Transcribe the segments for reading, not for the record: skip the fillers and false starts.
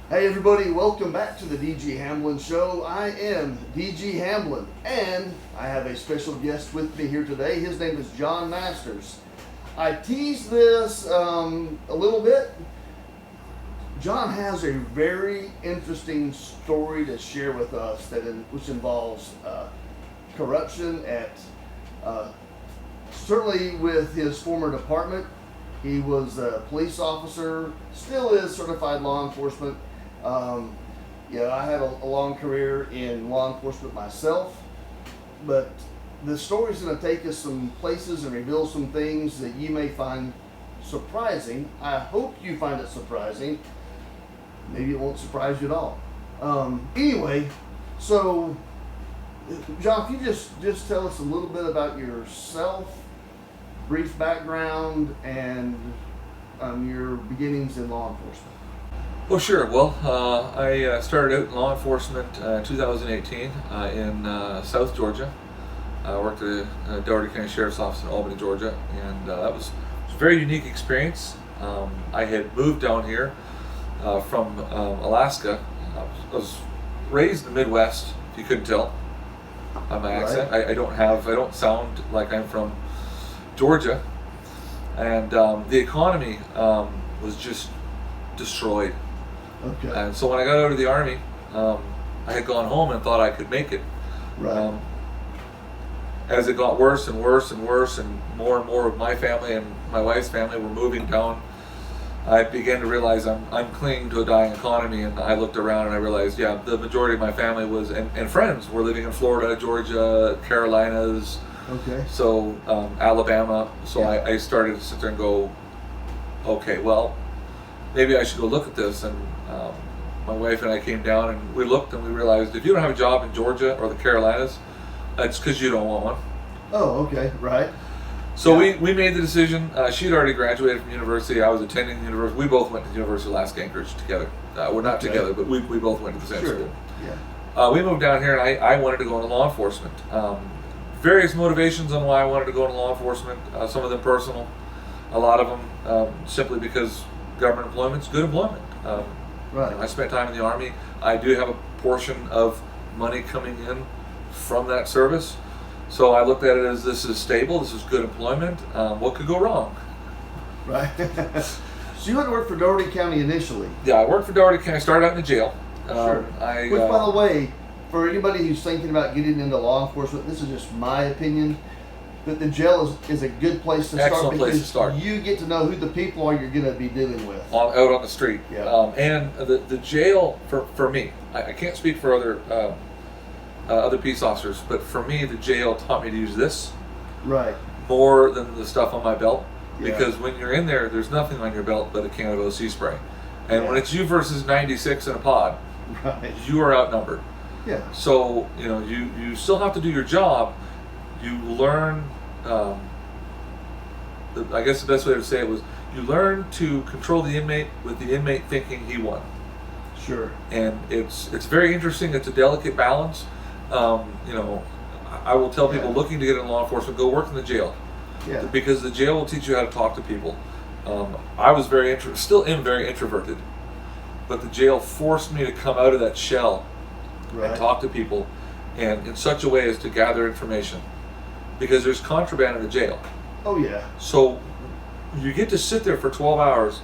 Hey everybody, welcome back to the DG Hamblin Show. I am DG Hamblin, and I have a special guest with me here today. His name is John Masters. I teased this a little bit. John has a very interesting story to share with us which involves corruption at certainly with his former department. He was a police officer, still is certified law enforcement. I had a long career in law enforcement myself, but the story's going to take us some places and reveal some things that you may find surprising. I hope you find it surprising. Maybe it won't surprise you at all. Anyway, so John, if you just tell us a little bit about yourself, brief background, and your beginnings in law enforcement. Well, sure. Well, I started out in law enforcement in 2018 in South Georgia. I worked at the Dougherty County Sheriff's Office in Albany, Georgia, and that was a very unique experience. I had moved down here from Alaska. I was raised in the Midwest, if you couldn't tell by my accent. I don't sound like I'm from Georgia, and the economy was just destroyed. Okay. And so when I got out of the Army, I had gone home and thought I could make it. Right. As it got worse and worse and worse, and more of my family and my wife's family were moving down, I began to realize I'm clinging to a dying economy. And I looked around and I realized, the majority of my family was and friends were living in Florida, Georgia, Carolinas. Okay. So Alabama. So I started to sit there and go, okay, well, maybe I should go look at this. And my wife and I came down and we looked and we realized if you don't have a job in Georgia or the Carolinas, it's because you don't want one. Oh, okay, right. So we made the decision. She'd already graduated from university. I was attending the university. We both went to the University of Alaska Anchorage together. We're not together, but we both went to the same school. Yeah. We moved down here and I wanted to go into law enforcement. Various motivations on why I wanted to go into law enforcement. Some of them personal, a lot of them simply because government employment's good employment. Right. I spent time in the Army. I do have a portion of money coming in from that service. So I looked at it as this is stable, this is good employment. What could go wrong? Right. So you went to work for Dougherty County initially. Yeah, I worked for Dougherty County. I started out in the jail. Sure. Which, by the way, for anybody who's thinking about getting into law enforcement, this is just my opinion, that the jail is a good place to excellent start place to because start. You get to know who the people are you're going to be dealing with. Out on the street. Yeah. And the jail, for me, I can't speak for other peace officers, but for me, the jail taught me to use this right more than the stuff on my belt. Yeah. Because when you're in there's nothing on your belt but a can of OC spray. And when it's you versus 96 in a pod, right. you are outnumbered. Yeah. So, you still have to do your job. You learn, I guess the best way to say it was, you learn to control the inmate with the inmate thinking he won. Sure. And it's very interesting. It's a delicate balance. I will tell people looking to get into law enforcement, go work in the jail. Yeah. Because the jail will teach you how to talk to people. I was still am very introverted, but the jail forced me to come out of that shell and talk to people, and in such a way as to gather information. Because there's contraband in the jail. Oh yeah. So you get to sit there for 12 hours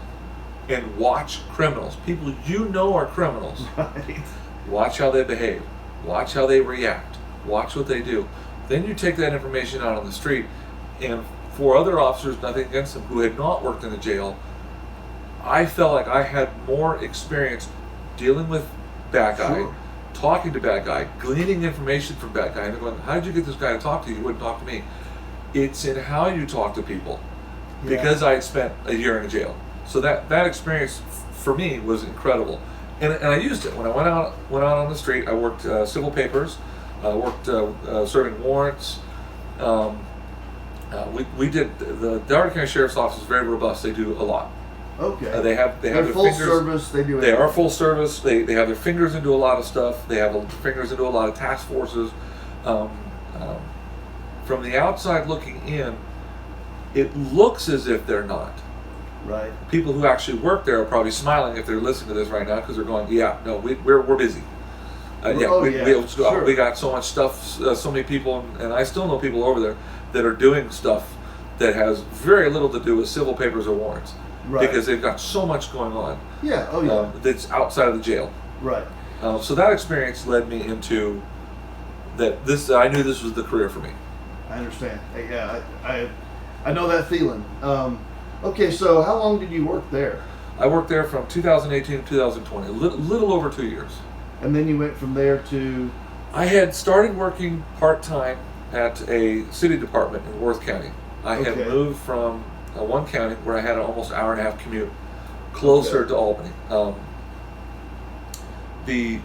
and watch criminals, people you know are criminals. Right. Watch how they behave. Watch how they react. Watch what they do. Then you take that information out on the street, and for other officers, nothing against them, who had not worked in the jail, I felt like I had more experience dealing with bad guy, Sure. talking to bad guy, gleaning information from bad guy, and they're going, how did you get this guy to talk to you? He wouldn't talk to me. It's in how you talk to people. Because I had spent a year in a jail. So that experience for me was incredible. And I used it when I went out on the street. I worked civil papers, worked serving warrants. We did the Dougherty County Sheriff's Office is very robust. They do a lot. Okay. They have They're their full fingers. service. They do. They are full service. They have their fingers into a lot of stuff. They have their fingers into a lot of task forces. From the outside looking in, it looks as if they're not. Right. People who actually work there are probably smiling if they're listening to this right now because they're going, "Yeah, no, we're busy. Sure. We got so much stuff, so many people, and I still know people over there that are doing stuff that has very little to do with civil papers or warrants, Right. because they've got so much going on. Yeah. Oh yeah. That's outside of the jail. Right. So that experience led me into that. I knew this was the career for me. I understand. Yeah. I know that feeling. Okay. So how long did you work there? I worked there from 2018 to 2020, a little over 2 years. And then you went from there to. I had started working part-time at a city department in Worth County. I had Okay. moved from one county where I had an almost hour and a half commute closer Okay. to Albany. The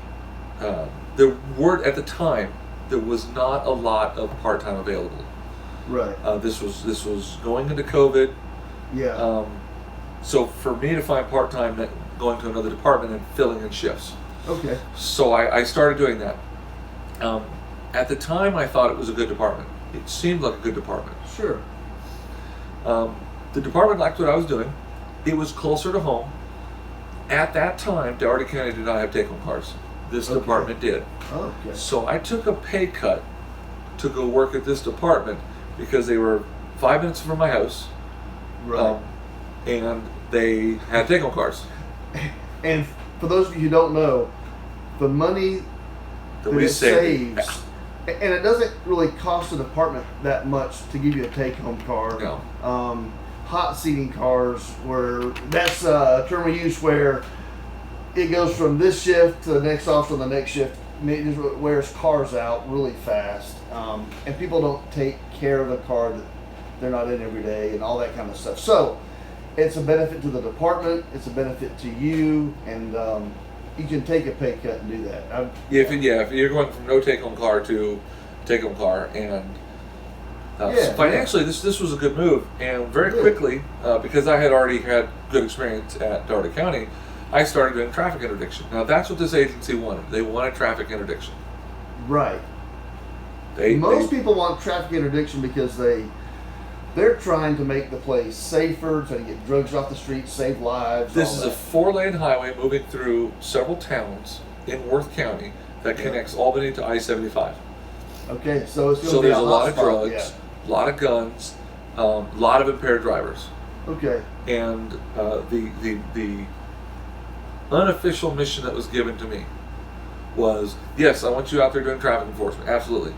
word at the time, there was not a lot of part-time available. Right. This was going into COVID. Yeah. So for me to find part-time meant going to another department and filling in shifts. Okay. So I started doing that. At the time, I thought it was a good department. It seemed like a good department. Sure. The department liked what I was doing. It was closer to home. At that time, Dougherty County did not have take-home cars. This Okay. department did. Oh, okay. So I took a pay cut to go work at this department because they were 5 minutes from my house, Right. and they had take-home cars. And for those of you who don't know, the money That that we it saved. saves, and it doesn't really cost the department that much to give you a take-home car. No. Hot seating cars, where that's a term we use where it goes from this shift to the next officer on the next shift. It just wears cars out really fast, and people don't take care of the car that they're not in every day and all that kind of stuff. So it's a benefit to the department, it's a benefit to you, and you can take a pay cut and do that. If you're going from no take-home car to take-home car, and so financially, this was a good move, and very Good. quickly, because I had already had good experience at Dougherty County, I started doing traffic interdiction. Now that's what this agency wanted. They wanted traffic interdiction. Right. Most people want traffic interdiction because they're trying to make the place safer, trying to get drugs off the streets, save lives. This all is a that. 4-lane highway moving through several towns in Worth County that connects Albany to I-75. Okay, so it's going So to be there's a lot of hotspot, drugs, a lot of guns, a lot of impaired drivers. Yeah. Okay. And the unofficial mission that was given to me was, yes, I want you out there doing traffic enforcement, absolutely.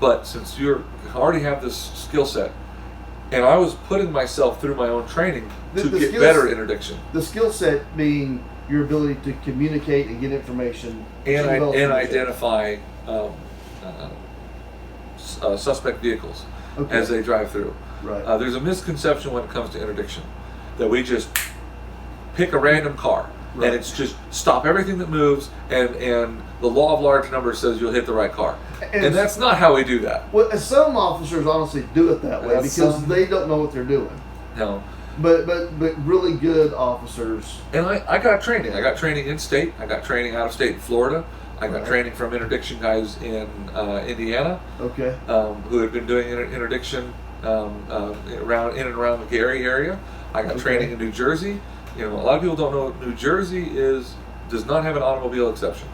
But since you already have this skill set, and I was putting myself through my own training to The get skills- better interdiction. The skill set being your ability to communicate and get information. And to develop leadership. identify suspect vehicles Okay. as they drive through. Right. There's a misconception when it comes to interdiction that we just pick a random car Right. and it's just stop everything that moves, and the law of large numbers says you'll hit the right car. And that's not how we do that. Well, some officers honestly do it that way And because some- they don't know what they're doing. No. But really good officers. And I got training. I got training in state. I got training out of state in Florida. I got Right. training from interdiction guys in Indiana, Okay. who had been doing interdiction around in and around the Gary area. I got Okay. training in New Jersey. You know, a lot of people don't know New Jersey does not have an automobile exception.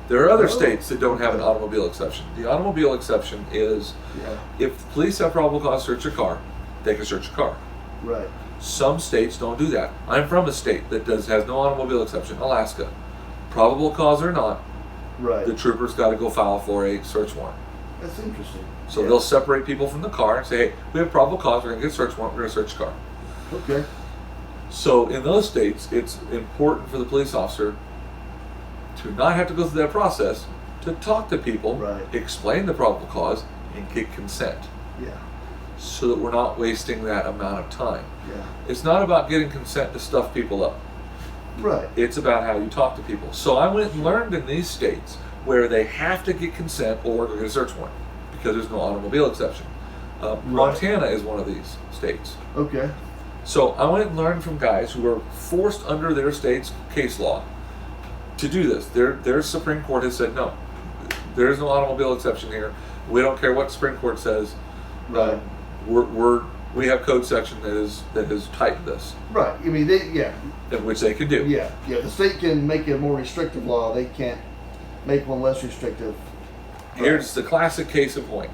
There are other Oh, states that don't have an okay. automobile exception. The automobile exception is Yeah. if the police have probable cause to search your car, they can search your car. Right. Some states don't do that. I'm from a state that has no automobile exception, Alaska. Probable cause or not, Right. the trooper's got to go file for a search warrant. That's interesting. So Yeah. they'll separate people from the car and say, hey, we have probable cause, we're going to get a search warrant, we're going to search your car. Okay. So in those states, it's important for the police officer to not have to go through that process, to talk to people, Right. explain the probable cause, and get consent, Yeah. so that we're not wasting that amount of time. Yeah. It's not about getting consent to stuff people up. Right. It's about how you talk to people. So I went and learned in these states where they have to get consent or they're going to search warrant because there's no automobile exception. Montana is one of these states. Okay. So I went and learned from guys who were forced under their state's case law to do this. Their Supreme Court has said, no, there is no automobile exception here. We don't care what the Supreme Court says. Right. We're We have code section that has tightened this, Right. I mean, in which they can do. yeah. The state can make a more restrictive law. They can't make one less restrictive. Here's the classic case in point.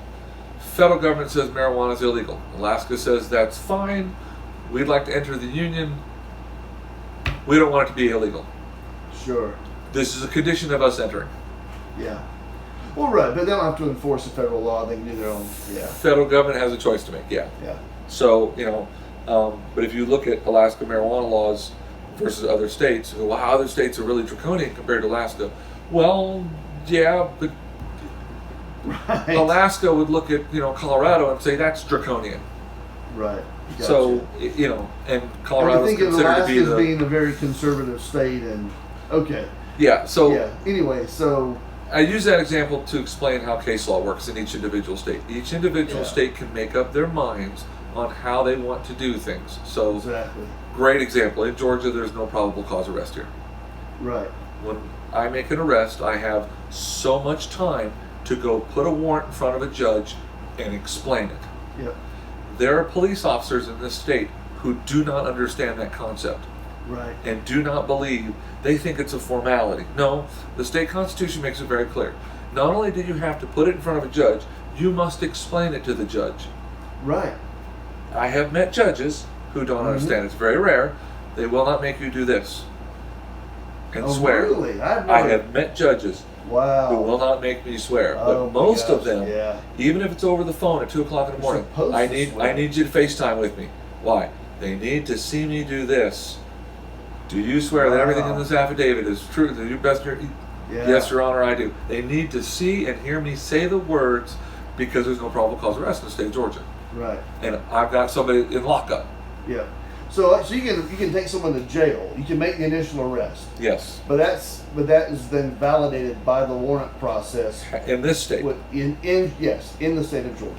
Federal government says marijuana is illegal. Alaska says that's fine. We'd like to enter the union. We don't want it to be illegal. Sure. This is a condition of us entering. Yeah. Well, right, but they don't have to enforce the federal law. They can do their own. Yeah. Federal government has a choice to make. Yeah. Yeah. So but if you look at Alaska marijuana laws versus other states, wow, other states are really draconian compared to Alaska. Well, yeah, but Right. Alaska would look at Colorado and say that's draconian. Right. Gotcha. So and Colorado I is think of considered to Alaska be as being a very conservative state, and okay. yeah. So Yeah. Anyway, so I use that example to explain how case law works in each individual state. Each individual state can make up their minds on how they want to do things. So exactly. great example. In Georgia, there's no probable cause arrest here. Right. When I make an arrest, I have so much time to go put a warrant in front of a judge and explain it. Yep. There are police officers in this state who do not understand that concept Right. and do not believe, they think it's a formality. No, the state constitution makes it very clear. Not only do you have to put it in front of a judge, you must explain it to the judge. Right. I have met judges who don't understand. It's very rare. They will not make you do this and swear. Really? I have met judges Wow. who will not make me swear. Oh But my most of gosh, them, yeah. even if it's over the phone at 2 o'clock in the You're morning, supposed I to need swear. you to FaceTime with me. Why? They need to see me do this. Do you swear that everything in Wow. this affidavit is true? Do you best? Yeah. Yes, Your Honor, I do. They need to see and hear me say the words because there's no probable cause arrest in the state of Georgia, Right. and I've got somebody in lockup. Yeah. So you can take someone to jail. You can make the initial arrest, Yes, but that is then validated by the warrant process in this state. in the state of Georgia.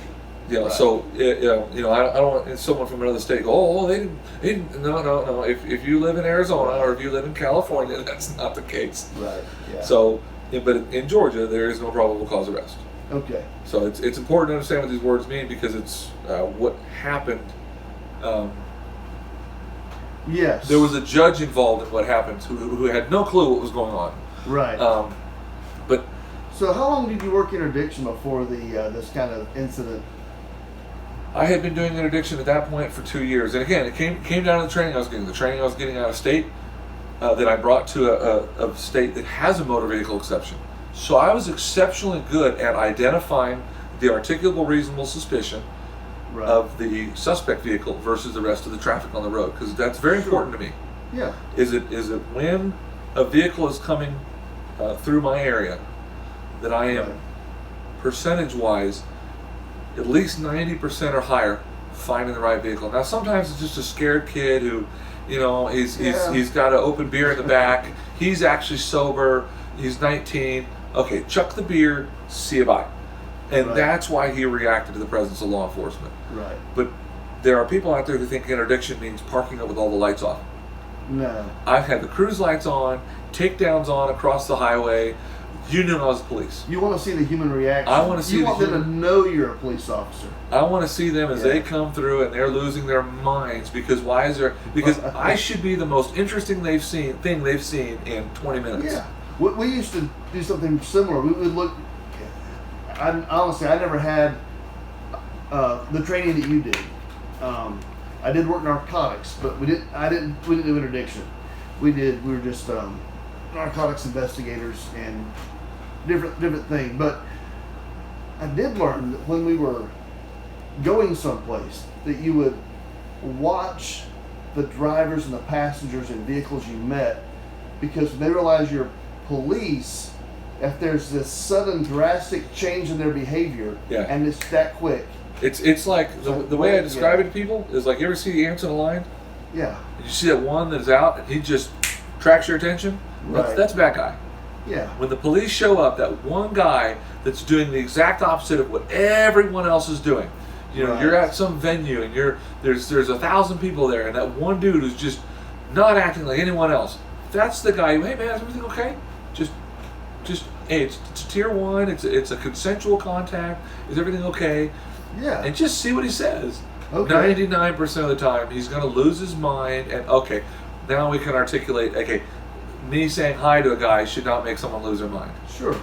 Yeah, Right. so I don't want someone from another state go, oh, they didn't. No. If you live in Arizona or if you live in California, that's not the case. Right. Yeah. So, but in Georgia, there is no probable cause arrest. Okay. So it's important to understand what these words mean because it's what happened. Yes. There was a judge involved in what happened who had no clue what was going on. Right. But So how long did you work interdiction before this kind of incident? I had been doing interdiction at that point for 2 years, and again, it came down to the training I was getting. The training I was getting out of state that I brought to a state that has a motor vehicle exception. So I was exceptionally good at identifying the articulable reasonable suspicion Right. of the suspect vehicle versus the rest of the traffic on the road, because that's very important to me. Yeah. Is it when a vehicle is coming through my area that I am Right. percentage-wise at least 90% or higher finding the right vehicle. Now sometimes it's just a scared kid who, he's got an open beer in the back. He's actually sober. He's 19. Okay, chuck the beer. See you bye. And Right. that's why he reacted to the presence of law enforcement. Right. But there are people out there who think interdiction means parking up with all the lights off. No. I've had the cruise lights on, takedowns on across the highway. You knew I was police. You want to see the human reaction. I want to see You the want them to know you're a police officer. I want to see them as Yeah. they come through and they're losing their minds because why is there? Because I should be the most interesting thing they've seen in 20 minutes. Yeah. We used to do something similar. We would look. Honestly, I never had the training that you did. I did work narcotics, but we didn't do interdiction. We were just narcotics investigators and different thing. But I did learn that when we were going someplace, that you would watch the drivers and the passengers and vehicles you met, because when they realize you're police, if there's this sudden drastic change in their behavior, Yeah. and it's that quick, It's like the way I describe it to people is like, you ever see the ants in a line? yeah, You see that one that's out and he just tracks your attention? Right. That's a bad guy. yeah, When the police show up, that one guy that's doing the exact opposite of what everyone else is doing. Right. You're at some venue and there's 1,000 people there, and that one dude who's just not acting like anyone else. That's the guy who, hey man, is everything okay? Just hey, it's tier 1. It's a consensual contact. Is everything okay? yeah. And just see what he says. Okay. 99% of the time, he's going to lose his mind. And okay, now we can articulate. Okay, me saying hi to a guy should not make someone lose their mind. Sure.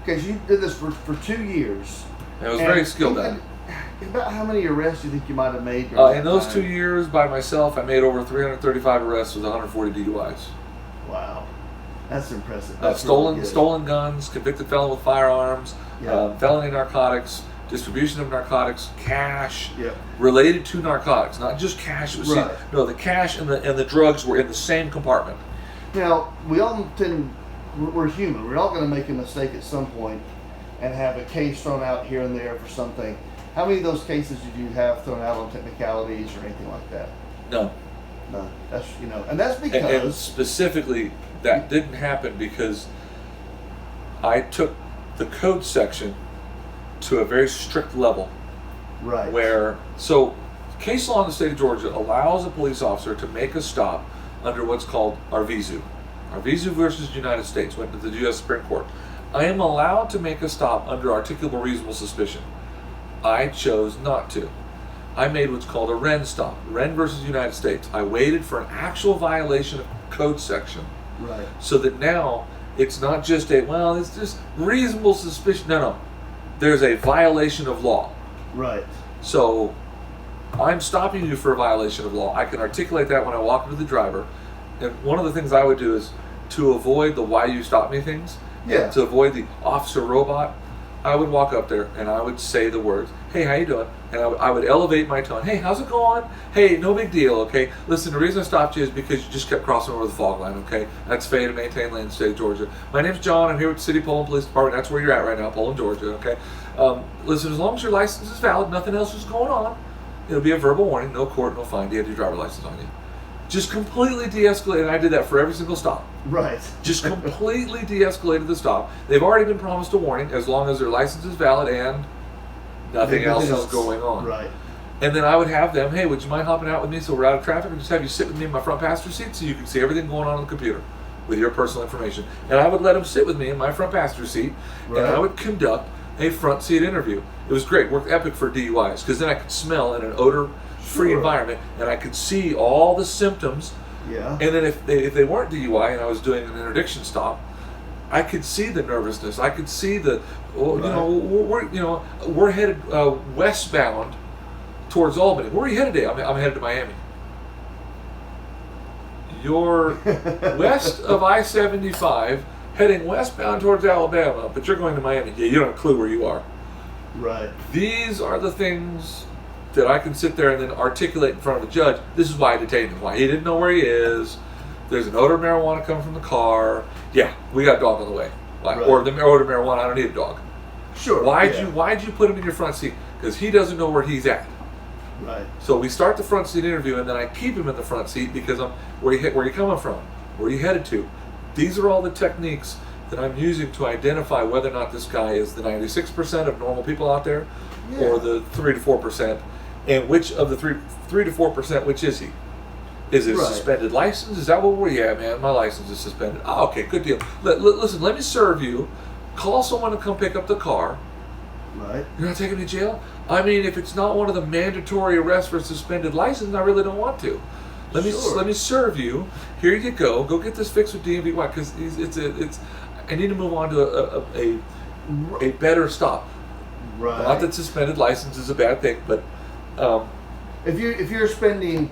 Okay, so you did this for 2 years. And it was very skilled at it. About how many arrests do you think you might have made during that In those time? 2 years, by myself, I made over 335 arrests with 140 DUIs. Wow, that's impressive. That's really Stolen good. stolen guns, convicted felon with firearms, Yeah. felony narcotics, distribution of narcotics, cash Yeah. related to narcotics, not just cash. See, Right. no, the cash and the drugs were in the same compartment. Now, we're human. We're all going to make a mistake at some point and have a case thrown out here and there for something. How many of those cases did you have thrown out on technicalities or anything like that? No. None. That's, and that's And because, specifically, that didn't happen because I took the code section to a very strict level. right. So case law in the state of Georgia allows a police officer to make a stop under what's called Arvizu. Arvizu versus United States went to the U.S. Supreme Court. I am allowed to make a stop under articulable reasonable suspicion. I chose not to. I made what's called a Wren stop. Wren versus United States. I waited for an actual violation of code section Right. so that now it's not just it's just reasonable suspicion. No. There's a violation of law. Right. So I'm stopping you for a violation of law. I can articulate that when I walk up to the driver. And one of the things I would do is to avoid the why you stop me things, Yeah. to avoid the officer robot, I would walk up there and I would say the words, hey, how you doing? And I would elevate my tone. Hey, how's it going? Hey, no big deal, okay? Listen, the reason I stopped you is because you just kept crossing over the fog line, okay? That's fair to maintain lane in the state of Georgia. My name's John. I'm here with the City Poulan Police Department. That's where you're at right now, Poulan, Georgia, okay? Listen, as long as your license is valid, nothing else is going on, it'll be a verbal warning, no court, no fine. Do you have your driver's license on you? Just completely de-escalate, and I did that for every single stop. Right. Just completely de-escalated the stop. They've already been promised a warning as long as their license is valid and nothing else is going on. Right. And then I would have them, hey, would you mind hopping out with me so we're out of traffic, and just have you sit with me in my front passenger seat so you can see everything going on the computer with your personal information. And I would let them sit with me in my front passenger seat, and I would conduct a front seat interview. It was great, worked epic for DUIs, because then I could smell in an odor-free environment, and I could see all the symptoms. Yeah. And then if they weren't DUI and I was doing an interdiction stop, I could see the nervousness. I could see we're headed westbound towards Albany. Where are you headed today? I'm headed to Miami. You're west of I-75, heading westbound towards Alabama, but you're going to Miami. Yeah, you don't have a clue where you are. Right. These are the things that I can sit there and then articulate in front of a judge. This is why I detained him. Why he didn't know where he is. There's an odor of marijuana coming from the car. Yeah, we got a dog on the way. Why? Right. Or the odor of marijuana. I don't need a dog. Sure. Why'd you put him in your front seat? Because he doesn't know where he's at. Right. So we start the front seat interview, and then I keep him in the front seat because where you coming from? Where are you headed to? These are all the techniques that I'm using to identify whether or not this guy is the 96% of normal people out there, or the 3 to 4%, and which of the 3 to 4%, which is he? Is it a suspended license? Is that what we're? Yeah, man, my license is suspended. Oh, okay, good deal. Listen, let me serve you. Call someone to come pick up the car. Right. You're not taking me to jail? I mean, if it's not one of the mandatory arrests for suspended license, I really don't want to. Let me serve you. Here you go. Go get this fixed with DMV. Why? Because I need to move on to a better stop. Right. Not that suspended license is a bad thing, but if you're spending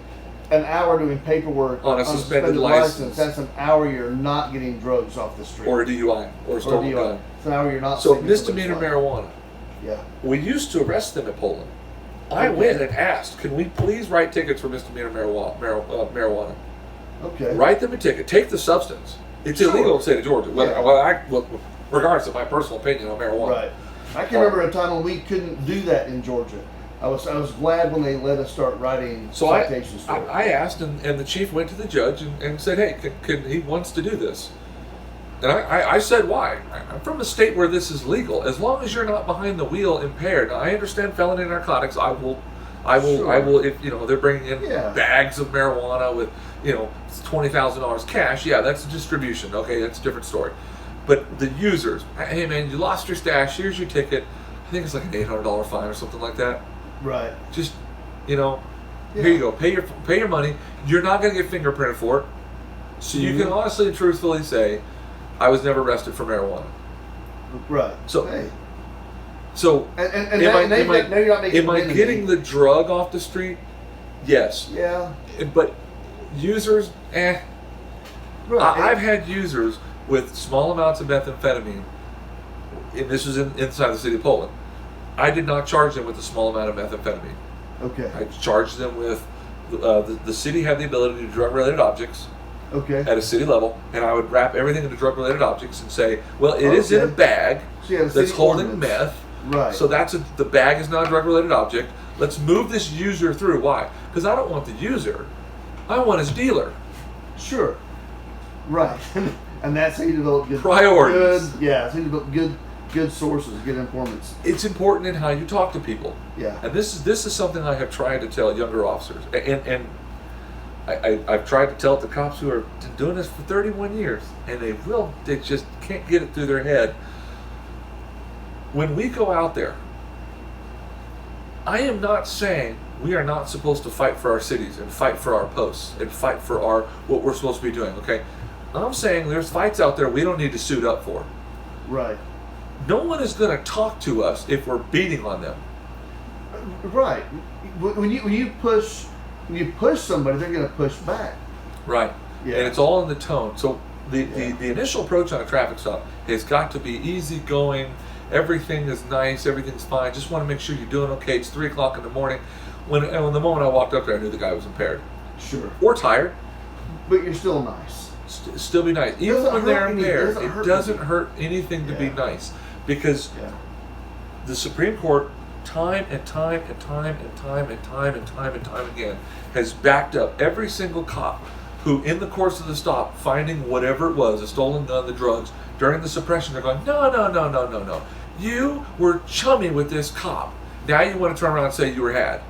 an hour doing paperwork on a suspended license, that's an hour you're not getting drugs off the street. Or a DUI or a stolen gun. It's an hour you're not. So misdemeanor marijuana. Yeah. We used to arrest them at Poulan. I went and asked, can we please write tickets for misdemeanor marijuana? Okay. Write them a ticket. Take the substance. It's illegal in the state of Georgia. Regardless of my personal opinion on marijuana. Right. I can remember a time when we couldn't do that in Georgia. I was glad when they let us start writing citations for it. I asked, and the chief went to the judge and said, hey, he wants to do this. And I said, why? I'm from a state where this is legal. As long as you're not behind the wheel impaired. Now, I understand felony narcotics. I will. If they're bringing in bags of marijuana with $20,000 cash. Yeah, that's a distribution. Okay, that's a different story. But the users, hey man, you lost your stash. Here's your ticket. I think it's like an $800 fine or something like that. Right. Just you know, here you go, pay your money. You're not going to get fingerprinted for it, so you can honestly and truthfully say, I was never arrested for marijuana. Right. So, hey. So, and now you're not making am I getting the drug off the street? Yes. Yeah. But users, Right. I've had users with small amounts of methamphetamine, and this was inside the city of Poulan. I did not charge them with a small amount of methamphetamine. Okay. I charged them with, the city had the ability to do drug-related objects. Okay. At a city level, and I would wrap everything into drug-related objects and say, well, it is in a bag that's holding meth. Right. So the bag is not a drug-related object. Let's move this user through. Why? Because I don't want the user. I want his dealer. Sure. Right. And that's how you develop good priorities. That's how you develop good sources, good informants. It's important in how you talk to people. Yeah. And this is something I have tried to tell younger officers, and I've tried to tell it to cops who are doing this for 31 years, and they just can't get it through their head. When we go out there, I am not saying we are not supposed to fight for our cities and fight for our posts and fight for what we're supposed to be doing, okay? I'm saying there's fights out there we don't need to suit up for. Right. No one is going to talk to us if we're beating on them. Right. When you push somebody, they're going to push back. Right. Yeah. And it's all in the tone. So the initial approach on a traffic stop has got to be easygoing. Everything is nice. Everything's fine. Just want to make sure you're doing okay. It's 3 o'clock in the morning. When the moment I walked up there, I knew the guy was impaired. Sure. Or tired. But you're still nice. Still be nice. Even when they're impaired, it doesn't hurt anything to be nice. Because the Supreme Court, time and time again, has backed up every single cop who, in the course of the stop, finding whatever it was, a stolen gun, the drugs, during the suppression, they're going, no. You were chummy with this cop. Now you want to turn around and say you were had.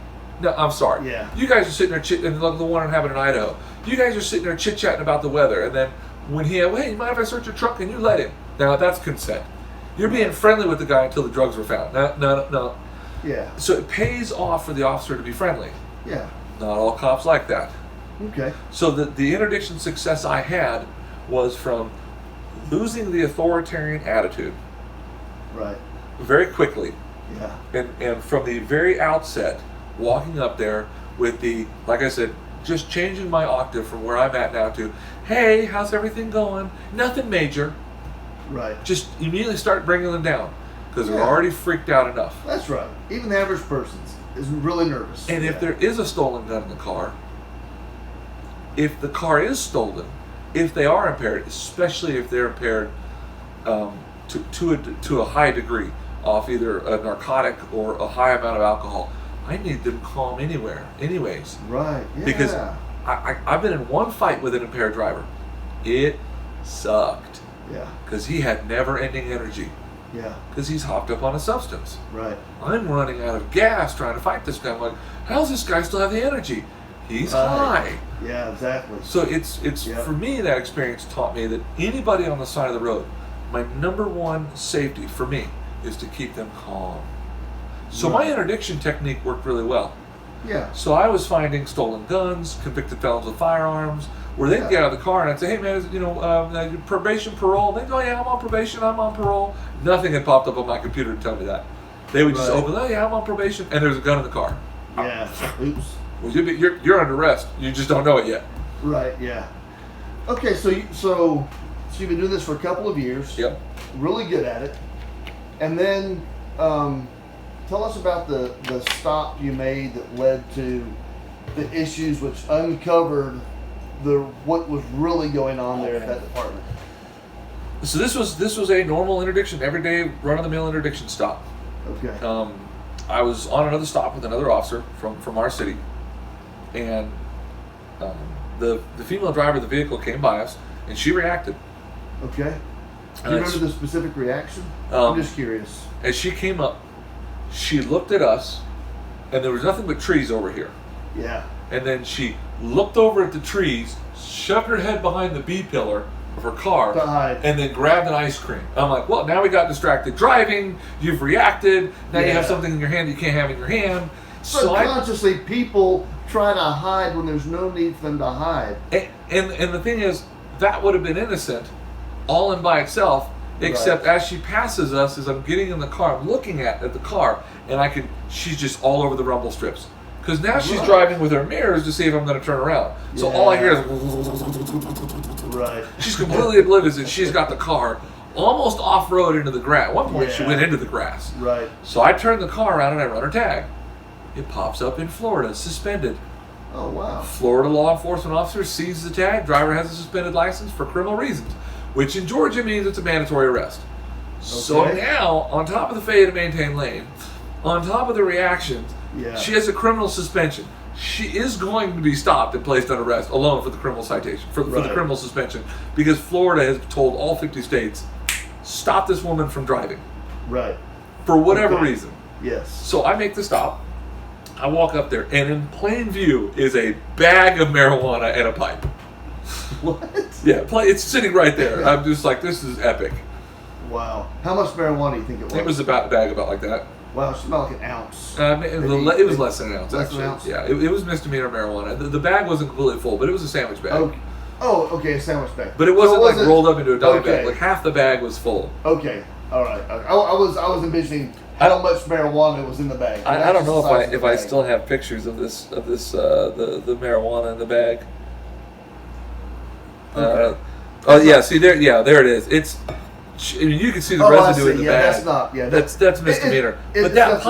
No, I'm sorry. Yeah. You guys are sitting there, and look, the one happened in Idaho. You guys are sitting there chit-chatting about the weather, and then when hey, you mind if I search your truck? And you let him. Now that's consent. You're being friendly with the guy until the drugs were found. No. Yeah. So it pays off for the officer to be friendly. Yeah. Not all cops like that. Okay. So the interdiction success I had was from losing the authoritarian attitude. Right. Very quickly. Yeah. And from the very outset, walking up there with like I said, just changing my octave from where I'm at now to, hey, how's everything going? Nothing major. Right. Just immediately start bringing them down because they're already freaked out enough. That's right. Even the average person is really nervous. And if there is a stolen gun in the car, if the car is stolen, if they are impaired, especially if they're impaired to a high degree off either a narcotic or a high amount of alcohol, I need them calm anyways. Right. Yeah. Because I've been in one fight with an impaired driver. It sucked. Yeah. Because he had never-ending energy. Yeah. Because he's hopped up on a substance. Right. I'm running out of gas trying to fight this guy. I'm like, how's this guy still have the energy? He's high. Yeah, exactly. So it's for me, that experience taught me that anybody on the side of the road, my number one safety for me is to keep them calm. So my interdiction technique worked really well. Yeah. So I was finding stolen guns, convicted felons with firearms, where they'd get out of the car and I'd say, hey man, probation, parole. And they'd go, yeah, I'm on probation, I'm on parole. Nothing had popped up on my computer to tell me that. They would just open, oh yeah, I'm on probation, and there's a gun in the car. Yeah. Oops. Well, you're under arrest. You just don't know it yet. Right. Yeah. Okay. So you've been doing this for a couple of years. Yep. Really good at it. And then tell us about the stop you made that led to the issues which uncovered what was really going on there at that department. So this was a normal interdiction, everyday run-of-the-mill interdiction stop. Okay. I was on another stop with another officer from our city, and the female driver of the vehicle came by us, and she reacted. Okay. Do you remember the specific reaction? I'm just curious. As she came up, she looked at us, and there was nothing but trees over here. Yeah. And then she looked over at the trees, shoved her head behind the B pillar of her car, and then grabbed an ice cream. I'm like, well, now we got distracted driving. You've reacted. Now you have something in your hand you can't have in your hand. Subconsciously, people try to hide when there's no need for them to hide. And the thing is, that would have been innocent, all in by itself. Except as she passes us, as I'm getting in the car, I'm looking at the car, and she's just all over the rumble strips. Because now she's driving with her mirrors to see if I'm going to turn around. So all I hear is... Right. She's completely oblivious, and she's got the car almost off-road into the grass. At one point, she went into the grass. Right. So I turn the car around, and I run her tag. It pops up in Florida, suspended. Oh, wow. Florida law enforcement officer sees the tag. Driver has a suspended license for criminal reasons, which in Georgia means it's a mandatory arrest. Okay. So now, on top of the failure to maintain lane, on top of the reactions, she has a criminal suspension. She is going to be stopped and placed on arrest alone for the criminal citation, for the criminal suspension, because Florida has told all 50 states, stop this woman from driving. Right. For whatever reason. Yes. So I make the stop. I walk up there, and in plain view is a bag of marijuana and a pipe. What? Yeah, it's sitting right there. I'm just like, this is epic. Wow. How much marijuana do you think it was? It was about a bag about like that. Wow, it smelled like an ounce. It was less than an ounce, actually. An ounce? Yeah, it was misdemeanor marijuana. The bag wasn't completely full, but it was a sandwich bag. Okay. Oh, okay, a sandwich bag. But it wasn't rolled up into a dime bag. Like half the bag was full. Okay, all right. I was envisioning how much marijuana was in the bag. I don't know if I still have pictures of the marijuana in the bag. Okay. There it is. You can see the residue in the bag. That's misdemeanor. But that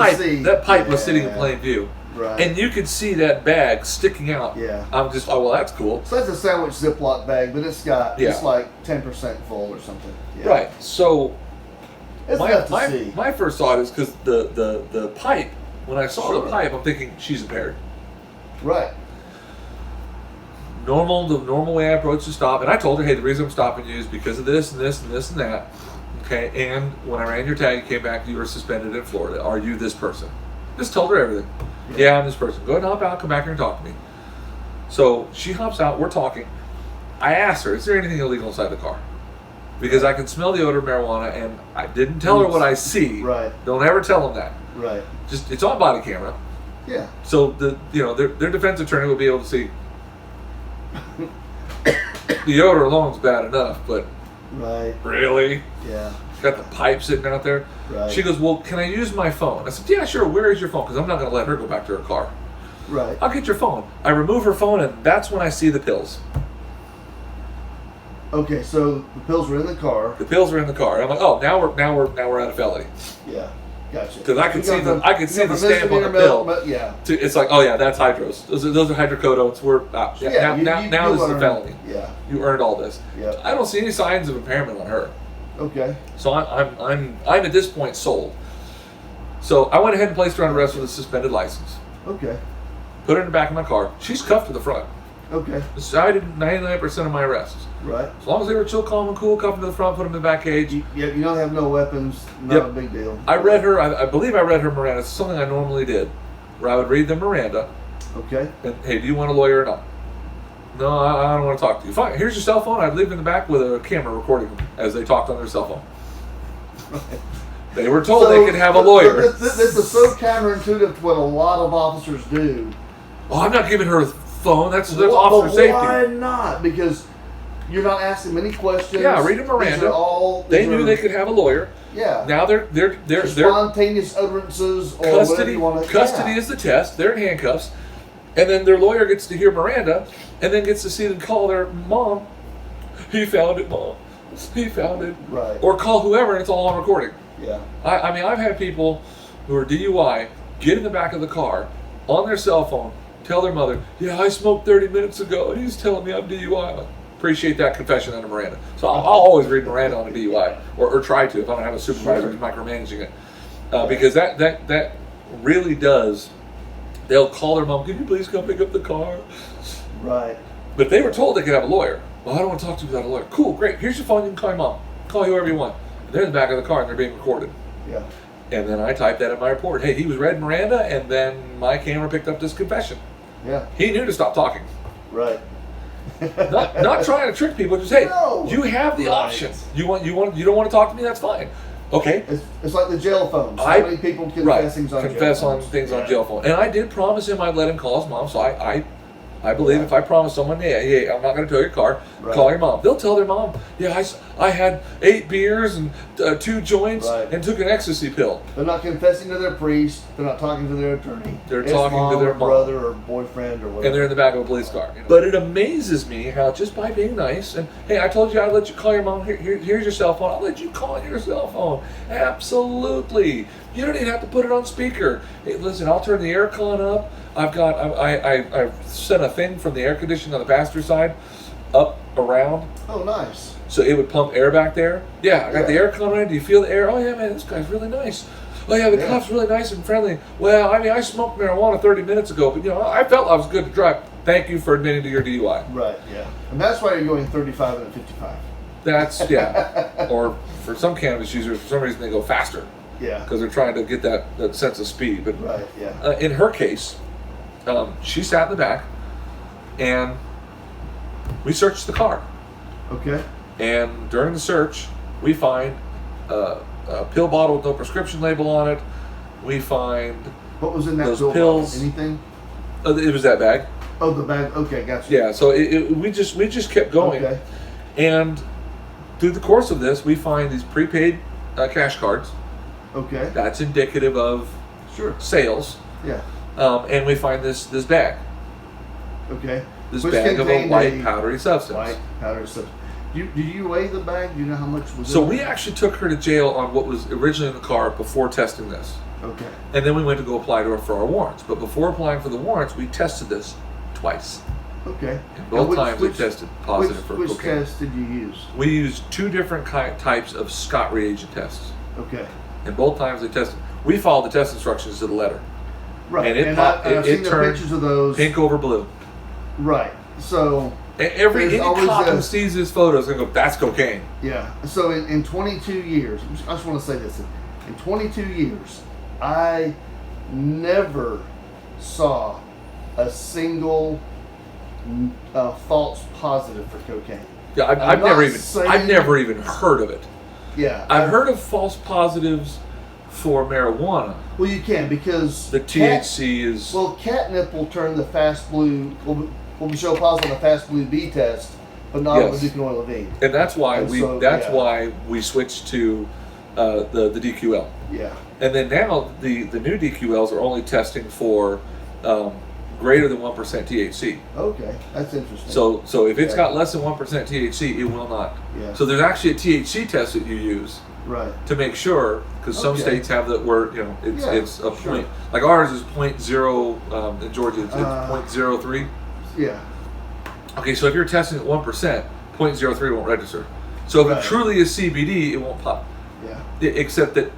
pipe was sitting in plain view. Right. And you could see that bag sticking out. Yeah. I'm just, oh, well, that's cool. So that's a sandwich Ziploc bag, but it's like 10% full or something. Yeah. Right. So it's my first thought is because the pipe, when I saw the pipe, I'm thinking she's impaired. Right. The normal way I approach the stop, and I told her, hey, the reason I'm stopping you is because of this and this and this and that. Okay, and when I ran your tag, you came back, you were suspended in Florida. Are you this person? Just told her everything. Yeah, I'm this person. Go ahead and hop out, come back here and talk to me. So she hops out, we're talking. I asked her, is there anything illegal inside the car? Because I can smell the odor of marijuana, and I didn't tell her what I see. Right. Don't ever tell them that. Right. Just, it's on body camera. Yeah. So their defense attorney will be able to see. The odor alone's bad enough, but really? Yeah. Got the pipe sitting out there. Right. She goes, well, can I use my phone? I said, yeah, sure. Where is your phone? Because I'm not going to let her go back to her car. Right. I'll get your phone. I remove her phone, and that's when I see the pills. Okay, so the pills were in the car. The pills were in the car. I'm like, oh, now we're at a felony. Yeah, gotcha. Because I could see the stamp on the pill. But yeah. It's like, oh yeah, that's hydros. Those are hydrocodones. Now this is a felony. Yeah. You earned all this. Yeah. I don't see any signs of impairment on her. Okay. So I'm at this point sold. So I went ahead and placed her on arrest with a suspended license. Okay. Put her in the back of my car. She's cuffed to the front. Okay. So I did 99% of my arrests. Right. As long as they were chill, calm, and cool, cuffed to the front, put them in the back cage. You don't have no weapons. Not a big deal. I read her. I believe I read her Miranda. It's something I normally did, where I would read them Miranda. Okay. And hey, do you want a lawyer or not? No, I don't want to talk to you. Fine. Here's your cell phone. I'd leave in the back with a camera recording them as they talked on their cell phone. They were told they could have a lawyer. This is so counterintuitive to what a lot of officers do. Oh, I'm not giving her a phone. That's officer safety. Why not? Because you're not asking many questions. Yeah, read them Miranda. They knew they could have a lawyer. Yeah. Now they're spontaneous utterances or whatever you want to. Custody is the test. They're in handcuffs, and then their lawyer gets to hear Miranda, and then gets to see them call their mom. He found it, Mom. He found it. Right. Or call whoever, and it's all on recording. Yeah. I mean, I've had people who are DUI get in the back of the car on their cell phone, tell their mother, yeah, I smoked 30 minutes ago, and he's telling me I'm DUI. Appreciate that confession under Miranda. So I'll always read Miranda on a DUI, or try to if I don't have a supervisor who's micromanaging it, because that really does. They'll call their mom, can you please come pick up the car? Right. But they were told they could have a lawyer. Well, I don't want to talk to you without a lawyer. Cool, great. Here's your phone. You can call your mom. Call whoever you want. They're in the back of the car and they're being recorded. Yeah. And then I typed that in my report. Hey, he was read Miranda, and then my camera picked up this confession. Yeah. He knew to stop talking. Right. not trying to trick people. Just hey, you have the option. You don't want to talk to me? That's fine. Okay. It's like the jail phones. How many people confess things on confess jail on phones? things on jail phone. And I did promise him I'd let him call his mom, so I believe if I promise someone, hey, I'm not going to tow your car, call your mom. They'll tell their mom, I had 8 beers and 2 joints and took an ecstasy pill. They're not confessing to their priest. They're not talking to their attorney. They're talking to their mom, brother or boyfriend or whatever. And they're in the back of a police car. But it amazes me how just by being nice and, hey, I told you I'd let you call your mom. Here's your cell phone. I'll let you call your cell phone. Absolutely. You don't even have to put it on speaker. Hey, listen, I'll turn the aircon up. I've sent a thing from the air conditioning on the passenger side up around. Oh, nice. So it would pump air back there. Yeah, I got the aircon on. Do you feel the air? Oh yeah, man, this guy's really nice. Oh yeah, the cop's really nice and friendly. Well, I mean, I smoked marijuana 30 minutes ago, but I felt I was good to drive. Thank you for admitting to your DUI. Right. Yeah. And that's why you're going 35 and 55. That's or for some cannabis users, for some reason they go faster. Yeah. Because they're trying to get that sense of speed. But right. Yeah. In her case. She sat in the back, and we searched the car. Okay. And during the search, we find a pill bottle with no prescription label on it. We find what was in that those pill pills. Bottle? Anything? It was that bag. Oh, the bag. Okay, gotcha. Yeah. So we just kept going. Okay. And through the course of this, we find these prepaid cash cards. Okay. That's indicative of sales. Yeah. And we find this bag. Okay. This bag of a white powdery substance. White powdery substance. Did you weigh the bag? Do you know how much was So in we there? actually took her to jail on what was originally in the car before testing this. Okay. And then we went to go apply to her for our warrants. But before applying for the warrants, we tested this twice. Okay. And both times we tested positive for which cocaine. test did you use? We used 2 different types of Scott reagent tests. Okay. And both times they tested. We followed the test instructions to the letter. Right. And I've seen the turned pictures of those. Pink over blue. Right. So any cop who sees his photos and go, that's cocaine. Yeah. So in 22 years, I just want to say this. In 22 years, I never saw a single false positive for cocaine. Yeah, I've never even heard of it. Yeah. I've heard of false positives for marijuana. Well, you can because the THC is. Well, catnip will turn the fast blue. Will show positive on the fast blue B test, but not on the Ducanoyl Levine. And that's why why we switched to the DQL. Yeah. And then now the new DQLs are only testing for greater than 1% THC. Okay, that's interesting. So if it's got less than 1% THC, it will not. Yeah. So there's actually a THC test that you use. Right. To make sure, because some states have that where it's a point. Like ours is 0.0 in Georgia. It's 0.03. Yeah. Okay, so if you're testing at 1%, 0.03 won't register. So if it truly is CBD, it won't pop. Yeah. Except that,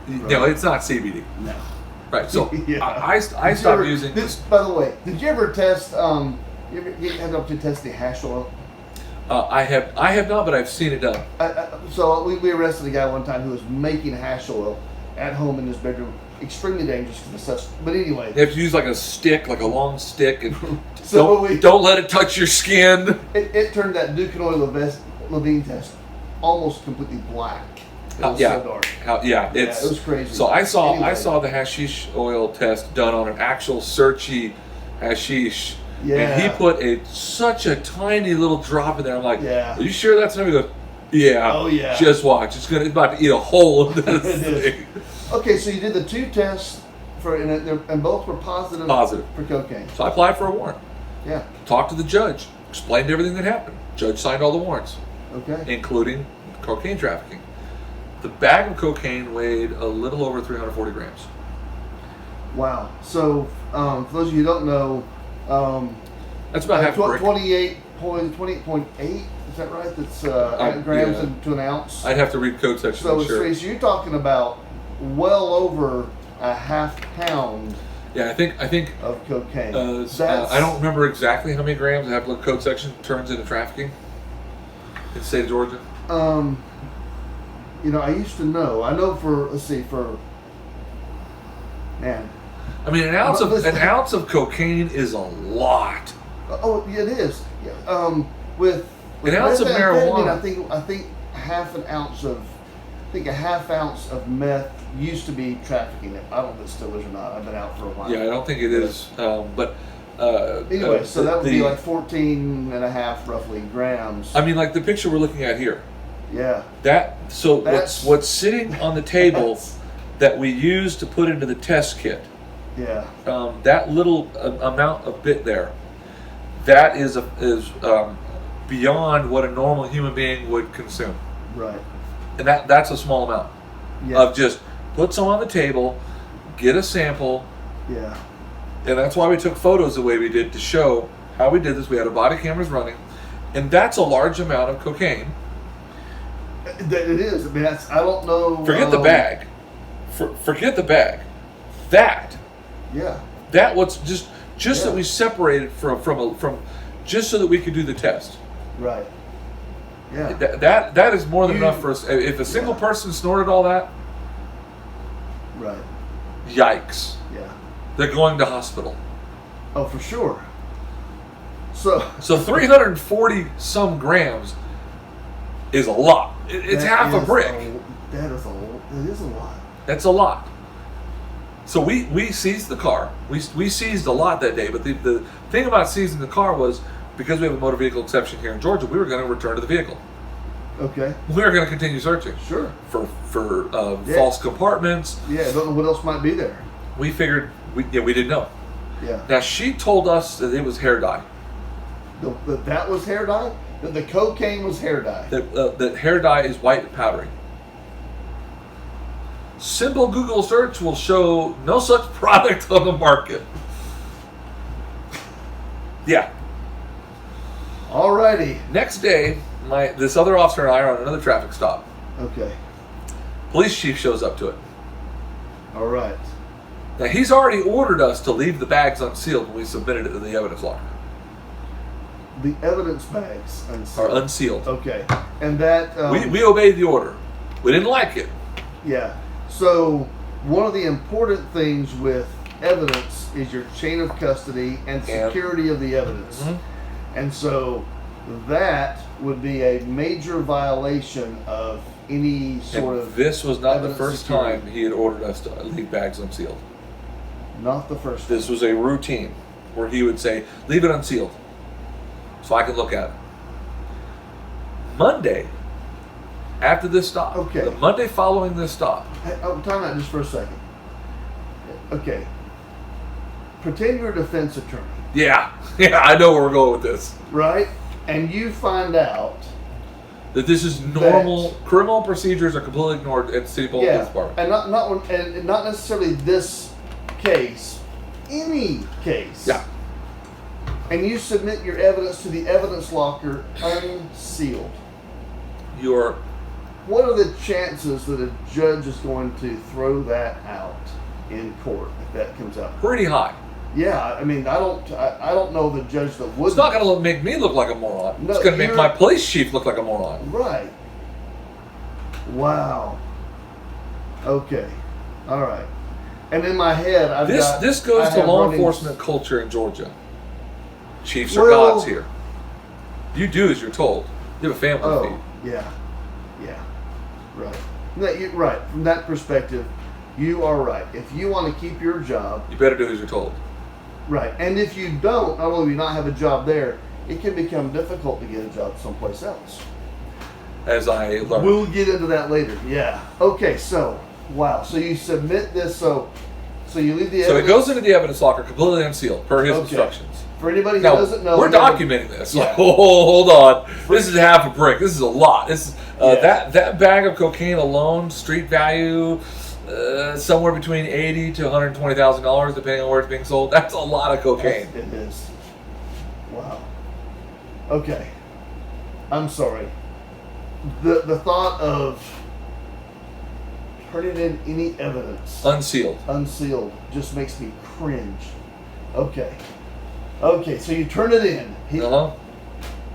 it's not CBD. No. Right. So I stopped using this. By the way, did you ever test? You ever end up to test the hash oil? I have not, but I've seen it done. So we arrested a guy one time who was making hash oil at home in his bedroom. Extremely dangerous because it's such. But anyway, you have to use like a stick, like a long stick, and so don't let it touch your skin. It turned that Ducanoyl Levine test almost completely black. It was so dark. It was crazy. So I saw the hashish oil test done on an actual Searchy hashish. Yeah. And he put such a tiny little drop in there. I'm like, are you sure that's enough? He goes, yeah. Oh yeah. Just watch. It's about to eat a hole in this thing. Okay, so you did the 2 tests and both were positive for cocaine. So I applied for a warrant. Yeah. Talked to the judge. Explained everything that happened. Judge signed all the warrants. Okay. Including cocaine trafficking. The bag of cocaine weighed a little over 340 grams. Wow. So for those of you who don't know, that's about half a brick. 28.8. Is that right? That's grams to an ounce. I'd have to read code section. So you're talking about well over a half pound. Yeah, I think of cocaine. I don't remember exactly how many grams. I have to look code section turns into trafficking in the state of Georgia. I used to know. I know man. I mean, an ounce of cocaine is a lot. Oh, yeah, it is. Yeah. With an ounce of marijuana, I think half an ounce of think a half ounce of meth used to be trafficking. I don't know if it still is or not. I've been out for a while. Yeah, I don't think it is. But anyway, so that would be like 14 and a half roughly grams. I mean, like the picture we're looking at here. Yeah. What's sitting on the table that we use to put into the test kit. Yeah. That little amount of bit there, that is beyond what a normal human being would consume. Right. And that's a small amount. Yeah. Of just put some on the table, get a sample. Yeah. And that's why we took photos the way we did to show how we did this. We had our body cameras running, and that's a large amount of cocaine. It is. I mean, I don't know. Forget the bag. Forget the bag. That. Yeah. That what's just that we separated from just so that we could do the test. Right. Yeah. That is more than enough for us. If a single person snorted all that, right. Yikes. Yeah. They're going to hospital. Oh, for sure. So 340 some grams is a lot. It's half a brick. It is a lot. That's a lot. So we seized the car. We seized a lot that day. But the thing about seizing the car was, because we have a motor vehicle exception here in Georgia, we were going to return to the vehicle. Okay. We were going to continue searching. Sure. For false compartments. Yeah, I don't know what else might be there. We figured, we didn't know. Yeah. Now, she told us that it was hair dye. That was hair dye? That the cocaine was hair dye? That hair dye is white and powdery. Simple Google search will show no such product on the market. Yeah. Alrighty. Next day, this other officer and I are on another traffic stop. Okay. Police chief shows up to it. All right. Now, he's already ordered us to leave the bags unsealed when we submitted it to the evidence locker. The evidence bags are unsealed. Okay. And that... we obeyed the order. We didn't like it. Yeah. So, one of the important things with evidence is your chain of custody and security of the evidence. Mm-hmm. And so, that would be a major violation of any sort of... This was not the first time he had ordered us to leave bags unsealed. Not the first time. This was a routine where he would say, leave it unsealed so I can look at it. Monday, after this stop, the Monday following this stop. I'm talking about just for a second. Okay. Pretend you're a defense attorney. Yeah, I know where we're going with this. Right? And you find out that this is normal. Criminal procedures are completely ignored at the City Police Department. And not necessarily this case, any case. Yeah. And you submit your evidence to the evidence locker unsealed. What are the chances that a judge is going to throw that out in court if that comes out? Pretty high. Yeah, I mean, I don't know the judge that would. It's not going to make me look like a moron. No, it's going to make my police chief look like a moron. Right. Wow. Okay. All right. And in my head, this goes to law enforcement culture in Georgia. Chiefs are gods here. You do as you're told. You have a family to feed. Yeah. Right. Right. From that perspective, you are right. If you want to keep your job, you better do as you're told. Right. And if you don't, not only do you not have a job there, it can become difficult to get a job someplace else. As I learned. We'll get into that later. Yeah. Okay. So, wow. So you submit this. So you leave the evidence. So it goes into the evidence locker completely unsealed per his instructions. For anybody who doesn't know, we're documenting this. Yeah. Like, hold on. This is half a brick. This is a lot. This is that bag of cocaine alone, street value, somewhere between $80,000 to $120,000, depending on where it's being sold. That's a lot of cocaine. It is. Wow. Okay. I'm sorry. The thought of turning in any evidence unsealed just makes me cringe. Okay, so you turn it in.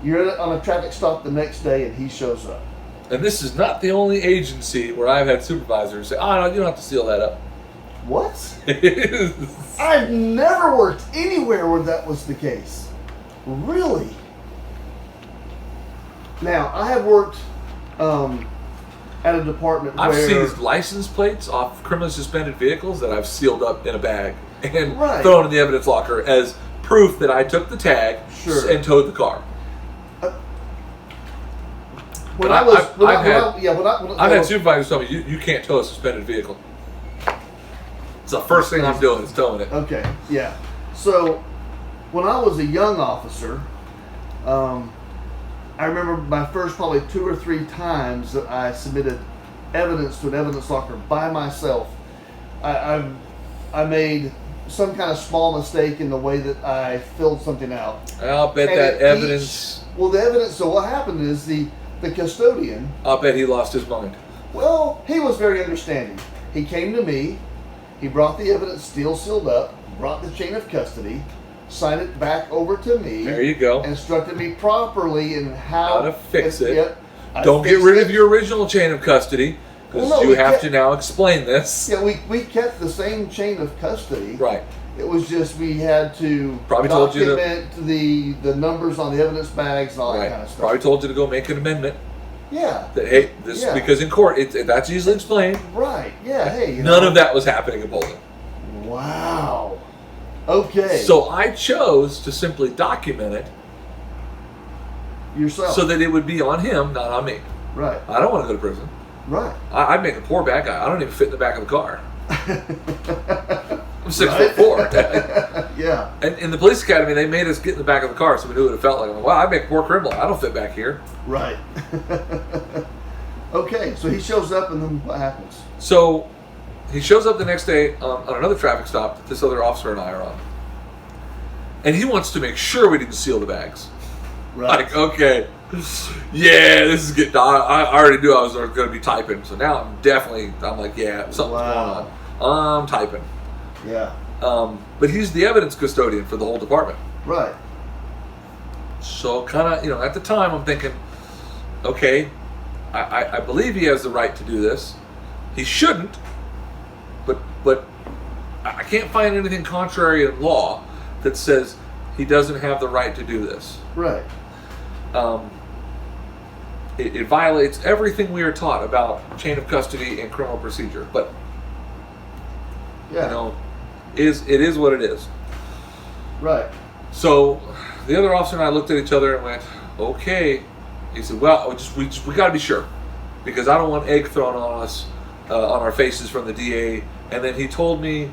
You're on a traffic stop the next day and he shows up. And this is not the only agency where I've had supervisors say, no, you don't have to seal that up. What? It is. I've never worked anywhere where that was the case. Really? Now, I have worked at a department I've where seized license plates off criminally suspended vehicles that I've sealed up in a bag and Right. thrown in the evidence locker as proof that I took the tag Sure. and towed the car. when But I was when I've I- had- when I- yeah when I when I've I had was- supervisors tell me, you can't tow a suspended vehicle. It's the first thing I'm doing is towing it. Okay, yeah. So, when I was a young officer, I remember my first probably 2 or 3 times that I submitted evidence to an evidence locker by myself. I made some kind of small mistake in the way that I filled something out. I'll bet And that it evidence. well, the evidence. So what happened is the custodian. I'll bet he lost his mind. Well, he was very understanding. He came to me. He brought the evidence still sealed up, brought the chain of custody, signed it back over to me. There you go. Instructed me properly in How to fix it. Yep, I Don't get fixed rid it. of your original chain of custody because Well, no, you we have kept- to now explain this. Yeah, we kept the same chain of custody. Right. It was just we had to Probably told you to- document the numbers on the evidence bags and all that Right. kind of stuff. Probably told you to go make an amendment Yeah. that hey, this Yeah. because in court that's easily explained. Right. Yeah. Hey. None of that was happening in Poulan. Wow. Okay. So I chose to simply document it yourself. so that it would be on him, not on me. Right. I don't want to go to prison. Right. I'd make a poor bad guy. I don't even fit in the back of the car. I'm 6'4". Yeah. And in the police academy, they made us get in the back of the car so we knew what it felt like. I'm like, wow, I'd make a poor criminal. I don't fit back here. Right. Okay. So he shows up, and then what happens? So he shows up the next day on another traffic stop that this other officer and I are on. And he wants to make sure we didn't seal the bags. Right. Like, okay, yeah, this is getting. I already knew I was going to be typing, so now I'm like, yeah, something's Wow. going on. I'm typing. Yeah. But he's the evidence custodian for the whole department. Right. So kind of, at the time I'm thinking, okay, I believe he has the right to do this. He shouldn't, but I can't find anything contrary in law that says he doesn't have the right to do this. Right. It violates everything we are taught about chain of custody and criminal procedure. But Yeah. it is what it is. Right. So the other officer and I looked at each other and went, okay. He said, well, we got to be sure because I don't want egg thrown on us, on our faces from the DA. And then he told me,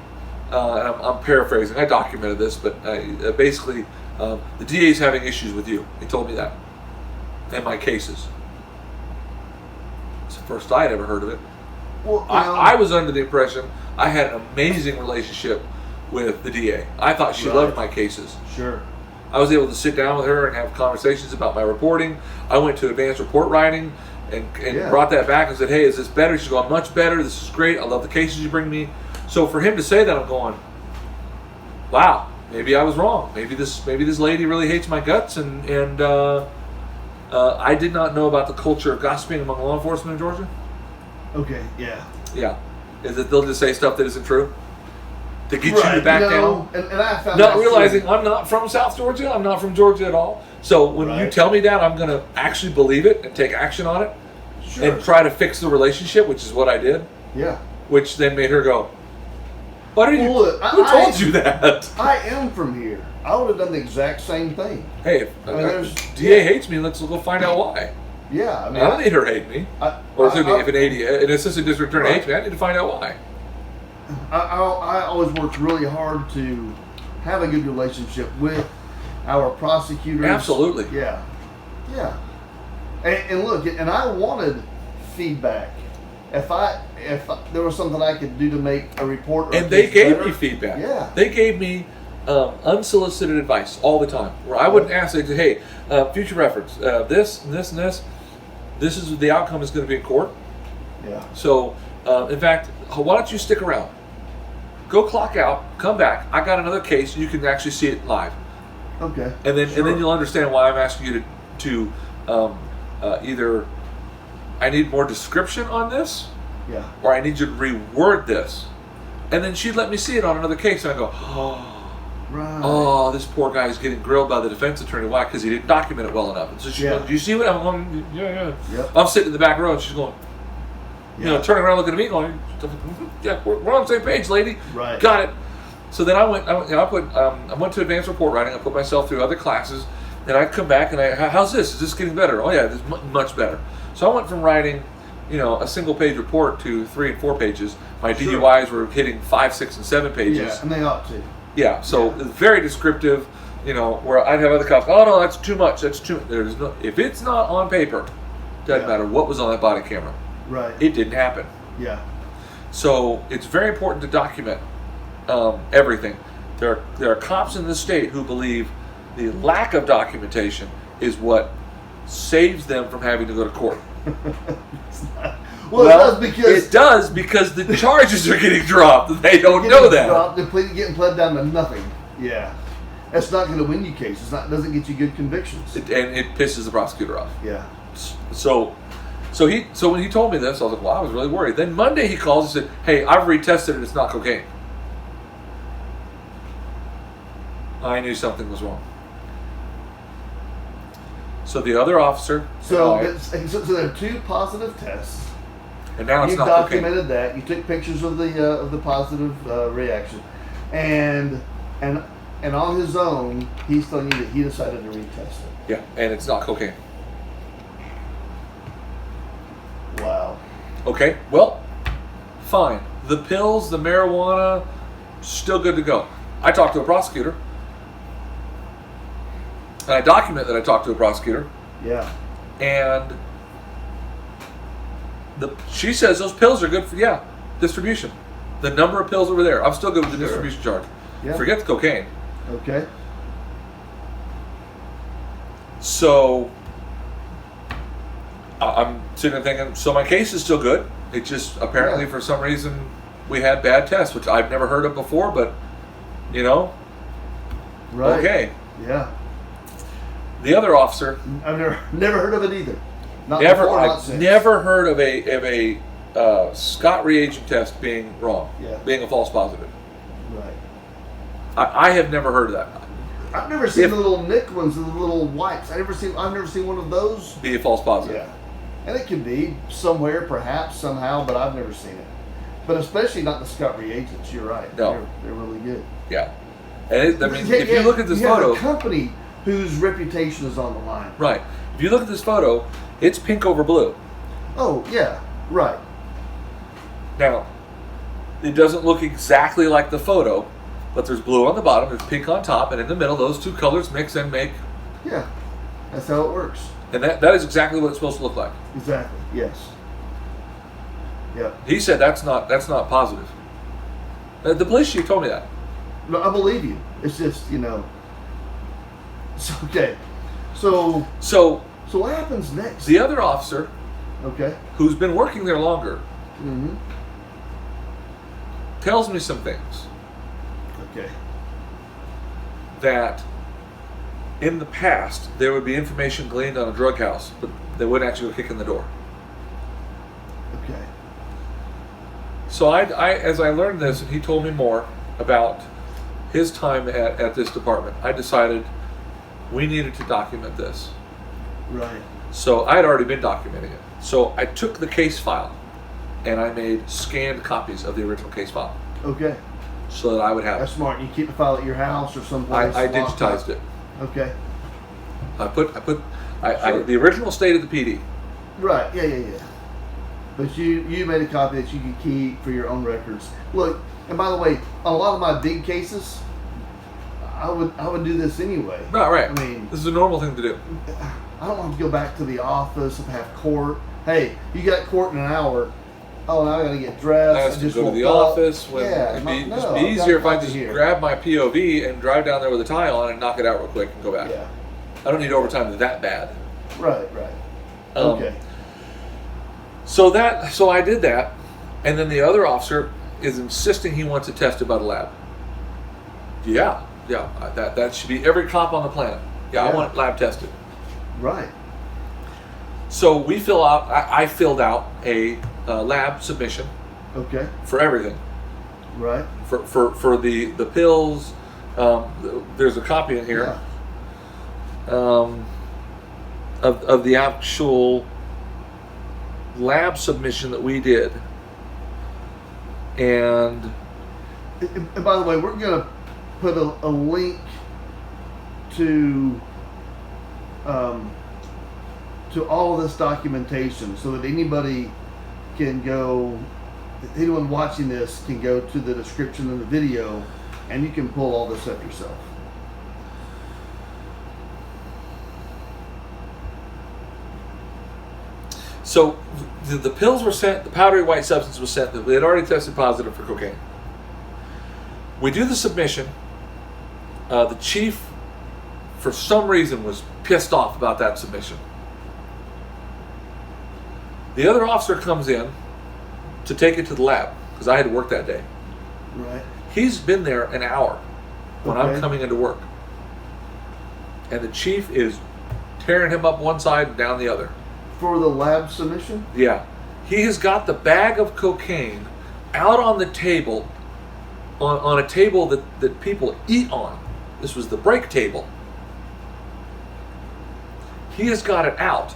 and I'm paraphrasing, I documented this, but basically, the DA is having issues with you. He told me that. And my cases. It's the first I had ever heard of it. Well, I was under the impression I had an amazing relationship with the DA. I thought she Right. loved my cases. Sure. I was able to sit down with her and have conversations about my reporting. I went to advanced report writing and Yeah. brought that back and said, hey, is this better? She's going, much better. This is great. I love the cases you bring me. So for him to say that, I'm going, wow, maybe I was wrong. Maybe this lady really hates my guts, and I did not know about the culture of gossiping among law enforcement in Georgia. Okay. Yeah. Yeah. Is that they'll just say stuff that isn't true to get you to back down? And I found Not that realizing too. I'm not from South Georgia. I'm not from Georgia at all. So when you Right. tell me that, I'm going to actually believe it and take action on it Sure. and try to fix the relationship, which is what I did, Yeah. which then made her go, what are you, Well, look, who told you that? I am from here. I would have done the exact same thing. Hey, if I mean, there's- DA hates me, let's go find out why. Yeah. I mean, I don't need her to hate me. Or excuse me, if an assistant district attorney Right. hates me, I need to find out why. I always worked really hard to have a good relationship with our prosecutors. Absolutely. Yeah. Yeah. And look, and I wanted feedback. If there was something I could do to make a report, or And a they case gave better, me feedback. Yeah. They gave me unsolicited advice all the time. Where I wouldn't ask, they'd say, hey, future reference, this and this and this. This is the outcome is going to be in court. Yeah. So, in fact, why don't you stick around? Go clock out, come back. I got another case. You can actually see it live, Okay. and then Sure. you'll understand why I'm asking you to either I need more description on this, Yeah. or I need you to reword this. And then she'd let me see it on another case, and I go, Right. oh, this poor guy is getting grilled by the defense attorney. Why? Because he didn't document it well enough. And so she's Yeah. going, do you see what I'm going? Yeah. Yep. I'm sitting in the back row, and she's going, Yeah. turning around looking at me going, yeah, we're on the same page, lady. Right. Got it. So then I went to advanced report writing. I put myself through other classes, and I'd come back and how's this? Is this getting better? Oh yeah, this is much better. So I went from writing, a single page report to 3 and 4 pages. My Sure. DUIs were hitting 5, 6, and 7 pages. Yeah, and they ought to. Yeah, so it's very descriptive, where I'd have other cops, oh no, that's too much, there's no, if it's not on paper, doesn't matter what was on that body camera. Right. It didn't happen. Yeah. So it's very important to document everything. There are cops in this state who believe the lack of documentation is what saves them from having to go to court. Well, it does because the charges are getting dropped. They don't know that. They're getting pled down to nothing. Yeah. That's not going to win you cases. Doesn't get you good convictions. And it pisses the prosecutor off. Yeah. So when he told me this, I was like, well, I was really worried. Then Monday he calls and said, hey, I've retested it. It's not cocaine. I knew something was wrong. So the other officer. So there are 2 positive tests. And now it's You've not documented cocaine. that. You took pictures of the positive reaction, and on his own, he's telling you that he decided to retest it. Yeah, and it's not cocaine. Wow. Okay, well, fine. The pills, the marijuana, still good to go. I talked to a prosecutor, and I document that I talked to a prosecutor, Yeah. and she says those pills are good for, distribution. The number of pills over there, I'm still good with the distribution charge. Yeah. Forget the cocaine. Okay. So I'm sitting there thinking, so my case is still good. It just apparently for some reason we had bad tests, which I've never heard of before, but Right. okay. Yeah. The other officer, I've never heard of it either. Not before, not I've since. never heard of a Scott reagent test being wrong, being a false positive. Right. I have never heard of that. I've never seen the little nick ones, the little wipes. I've never seen one of those be a false positive. Yeah, and it could be somewhere, perhaps somehow, but I've never seen it. But especially not the Scott reagents. You're right. No, they're really good. Yeah, and if you look at this photo, a company whose reputation is on the line. Right. If you look at this photo, it's pink over blue. Oh yeah, right. Now, it doesn't look exactly like the photo, but there's blue on the bottom, there's pink on top, and in the middle, those 2 colors mix and make. Yeah, that's how it works. And that is exactly what it's supposed to look like. Exactly. Yes. Yeah. He said that's not positive. The police chief told me that. No, I believe you. It's just It's okay. So what happens next? The other officer, who's been working there longer, tells me some things. Okay. That in the past there would be information gleaned on a drug house, but they wouldn't actually go kick in the door. Okay. So I as I learned this, and he told me more about his time at this department, I decided we needed to document this. Right. So I had already been documenting it. So I took the case file and I made scanned copies of the original case file. Okay. So that I would have That's smart. You keep the file at your house or someplace. I digitized it. Okay. The original stayed at the PD. Right. Yeah. But you made a copy that you could keep for your own records. Look, and by the way, on a lot of my big cases, I would do this anyway. Right. I mean, this is a normal thing to do. I don't want to go back to the office and have court. Hey, you got court in an hour. Oh, now I got to get dressed. I have to go to the office. It'd be easier if I just grab my POV and drive down there with a tie on and knock it out real quick and go back. Yeah. I don't need overtime that bad. Right. Okay. So I did that, and then the other officer is insisting he wants it tested by the lab. Yeah. That should be every cop on the planet. Yeah, I want it lab tested. Right. So I filled out a lab submission. Okay. For everything. Right. For the pills, there's a copy in here. Yeah. Of the actual lab submission that we did. And by the way, we're going to put a link to all of this documentation so that anybody can go, anyone watching this can go to the description of the video and you can pull all this up yourself. so the pills were sent, the powdery white substance was sent, they had already tested positive for cocaine. We do the submission. The chief, for some reason, was pissed off about that submission. The other officer comes in to take it to the lab, because I had to work that day. Right. He's been there an hour when I'm Okay. coming into work. And the chief is tearing him up one side and down the other. For the lab submission? Yeah. He has got the bag of cocaine out on the table, on a table that people eat on. This was the break table. He has got it out.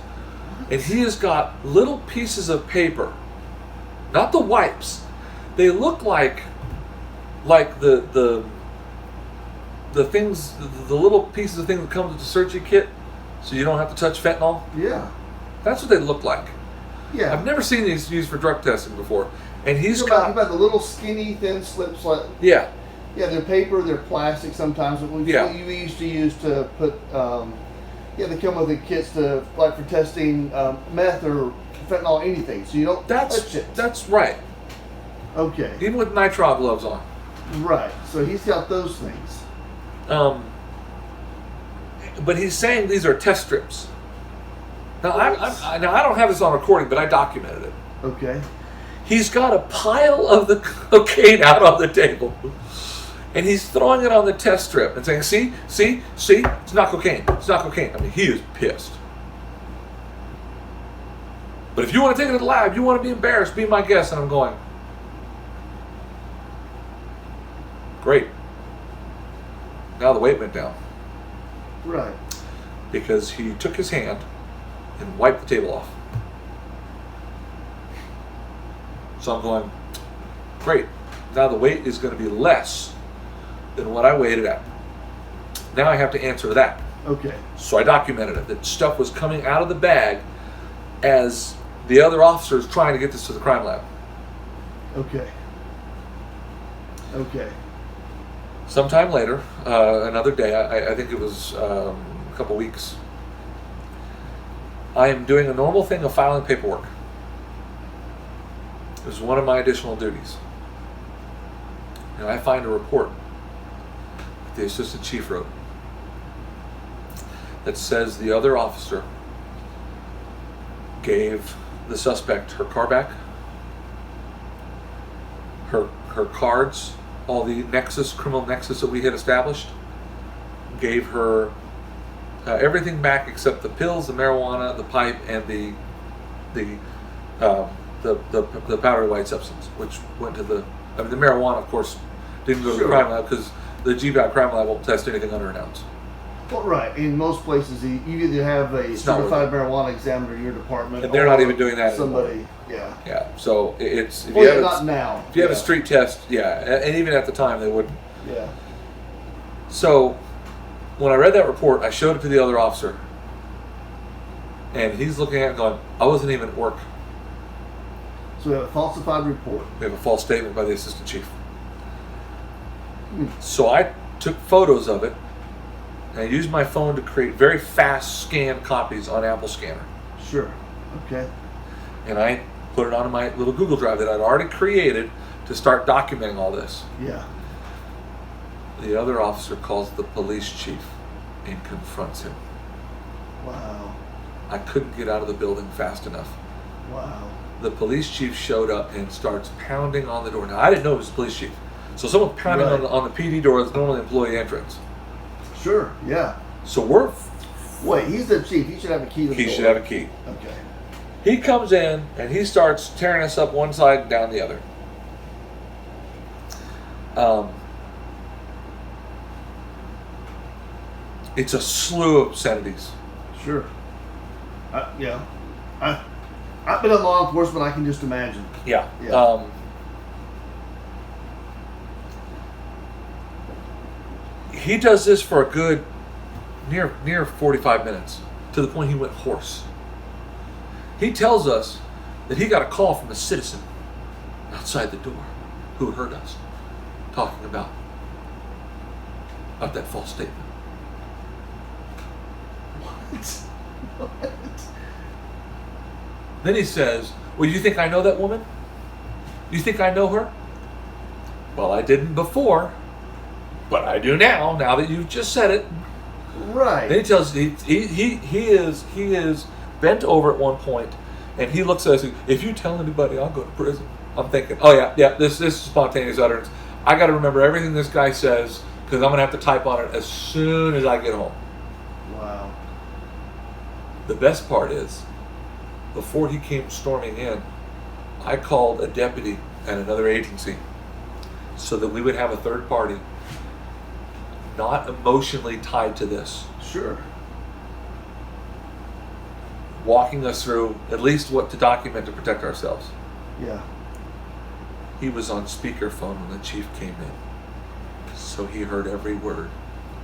And he has got little pieces of paper. Not the wipes. They look like the things, the little pieces of things that come with the searchy kit, so you don't have to touch fentanyl. Yeah. That's what they look like. Yeah. I've never seen these used for drug testing before. And he's You're got about the little skinny thin slips like. yeah. Yeah, they're paper, they're plastic sometimes, but we Yeah. used to use to put, they come with the kits to, like for testing meth or fentanyl, anything, so you don't touch it. That's right. Okay, Even with nitrile gloves on. right, so he's got those things. But he's saying these are test strips. Now I don't have this on recording, but I documented it. Okay, He's got a pile of the cocaine out on the table. And he's throwing it on the test strip and saying, see, it's not cocaine. It's not cocaine. I mean, he is pissed. But if you want to take it to the lab, you want to be embarrassed, be my guest. And I'm going, great. Now the weight went down. right, Because he took his hand and wiped the table off. So I'm going, great. Now the weight is going to be less than what I weighed it at. Now I have to answer that. okay, So I documented it. That stuff was coming out of the bag as the other officers trying to get this to the crime lab. okay, okay, Sometime later, another day, I think it was a couple weeks, I am doing a normal thing of filing paperwork. It was one of my additional duties. And I find a report that the assistant chief wrote that says the other officer gave the suspect her car back, her cards, all the criminal nexus that we had established, gave her everything back except the pills, the marijuana, the pipe, and the powdery white substance, which went to the marijuana, of course, didn't go to the crime lab because the GBI crime lab won't test anything under an ounce. well, right, in most places, you either have a It's not certified marijuana examiner in your department, And they're not even doing that somebody, anymore. yeah. Yeah, so it's if Well, you yeah, have not now. if you have a Yeah. street test, yeah, and even at the time they wouldn't. Yeah, So when I read that report, I showed it to the other officer, and he's looking at it going, I wasn't even at work. so we have a falsified report. We have a false statement by the assistant chief. Hmm. So I took photos of it, and I used my phone to create very fast scanned copies on Apple Scanner. Sure, okay, And I put it onto my little Google Drive that I'd already created to start documenting all this. yeah, The other officer calls the police chief and confronts him. wow, I couldn't get out of the building fast enough. wow, The police chief showed up and starts pounding on the door. Now, I didn't know it was the police chief. So someone pounding Right. on the PD door is normally employee entrance. sure, yeah. So we're... Wait, he's the chief, he should have a key to the He door. should have a key. Okay, He comes in and he starts tearing us up one side and down the other. It's a slew of obscenities. sure, yeah, I've been in law enforcement. I can just imagine. Yeah. Yeah. He does this for a good near 45 minutes, to the point he went hoarse. He tells us that he got a call from a citizen outside the door who heard us talking about that false statement. What? Then he says, well, you think I know that woman? You think I know her? Well, I didn't before, but I do now that you've just said it. Right. Then he tells he is bent over at one point, and he looks at us. If you tell anybody, I'll go to prison. I'm thinking, oh yeah, this is spontaneous utterance. I got to remember everything this guy says, because I'm gonna have to type on it as soon as I get home. Wow. The best part is, before he came storming in, I called a deputy at another agency so that we would have a third party not emotionally tied to this, Sure. walking us through at least what to document to protect ourselves. Yeah. He was on speakerphone when the chief came in, so he heard every word.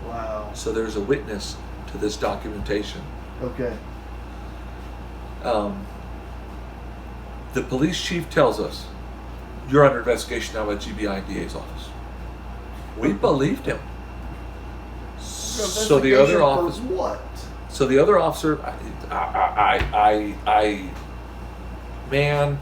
Wow. So there's a witness to this documentation. Okay. The police chief tells us, you're under investigation now by GBI DA's office. We believed him. So the other officer, for what? so the other officer, man,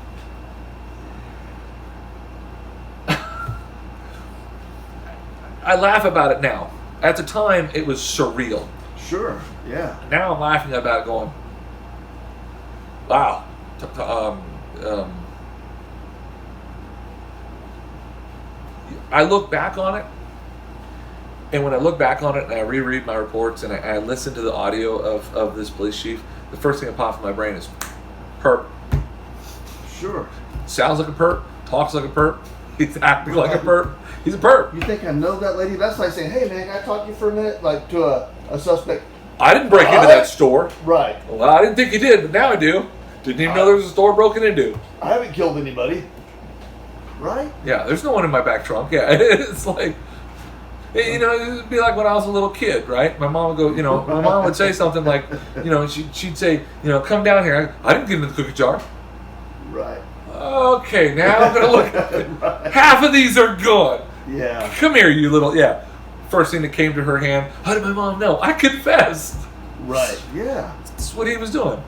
I laugh about it now. At the time, it was surreal. Sure. Yeah. Now I'm laughing about it, going, wow. I look back on it, and when I look back on it and I reread my reports and I listen to the audio of this police chief, the first thing that pops in my brain is perp. Sure. Sounds like a perp, talks like a perp, he's acting like a perp. He's a perp. You think I know that lady? That's like saying, hey man, can I talk to you for a minute? Like to a suspect. I didn't break into that store. Right. Well, I didn't think you did, but now I do. Didn't even know there was a store broken into. I haven't killed anybody. Right? Yeah, there's no one in my back trunk. Yeah, it's like, you know, it'd be like when I was a little kid, right? My mom would go, my mom would say something like, she'd say, come down here. I didn't get into the cookie jar. Right. Okay, now I'm going to look at it. Right. Half of these are gone. Yeah. Come here, you little, yeah. First thing that came to her hand, how did my mom know? I confessed. Right. Yeah. That's what he was doing.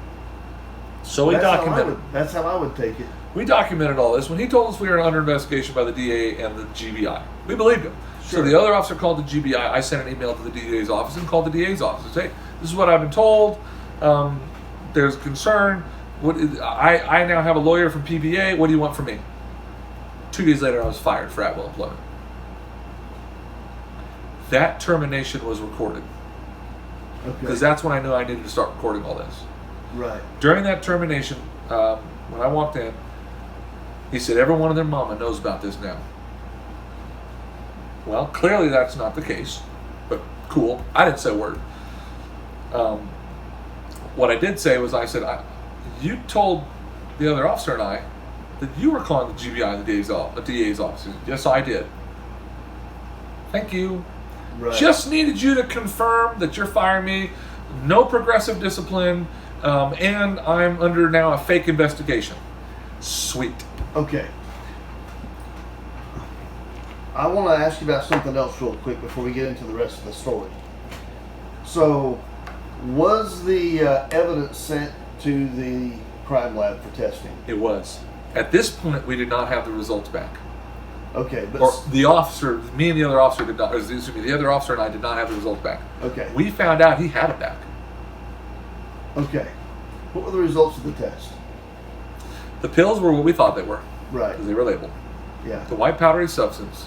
So we documented. That's how I would take it. We documented all this. When he told us we were under investigation by the DA and the GBI, we believed him. Sure. So the other officer called the GBI. I sent an email to the DA's office and called the DA's office and say, this is what I've been told. There's concern. I now have a lawyer from PBA. What do you want from me? 2 days later, I was fired for at-will employment. That termination was recorded. Okay. Because that's when I knew I needed to start recording all this. Right. During that termination, when I walked in, he said, everyone and their mama knows about this now. Well, clearly that's not the case, but cool. I didn't say a word. What I did say was, I said, you told the other officer and I that you were calling the GBI the DA's office. Yes, I did. Thank you. Right. Just needed you to confirm that you're firing me. No progressive discipline. And I'm under now a fake investigation. Sweet. Okay. I want to ask you about something else real quick before we get into the rest of the story. So, was the evidence sent to the crime lab for testing? It was. At this point, we did not have the results back. Okay, but Or the officer, me and the other officer did not, or excuse me, the other officer and I did not have the results back. okay, We found out he had it back. okay. What were the results of the test? The pills were what we thought they were, Right. because they were labeled. Yeah. The white powdery substance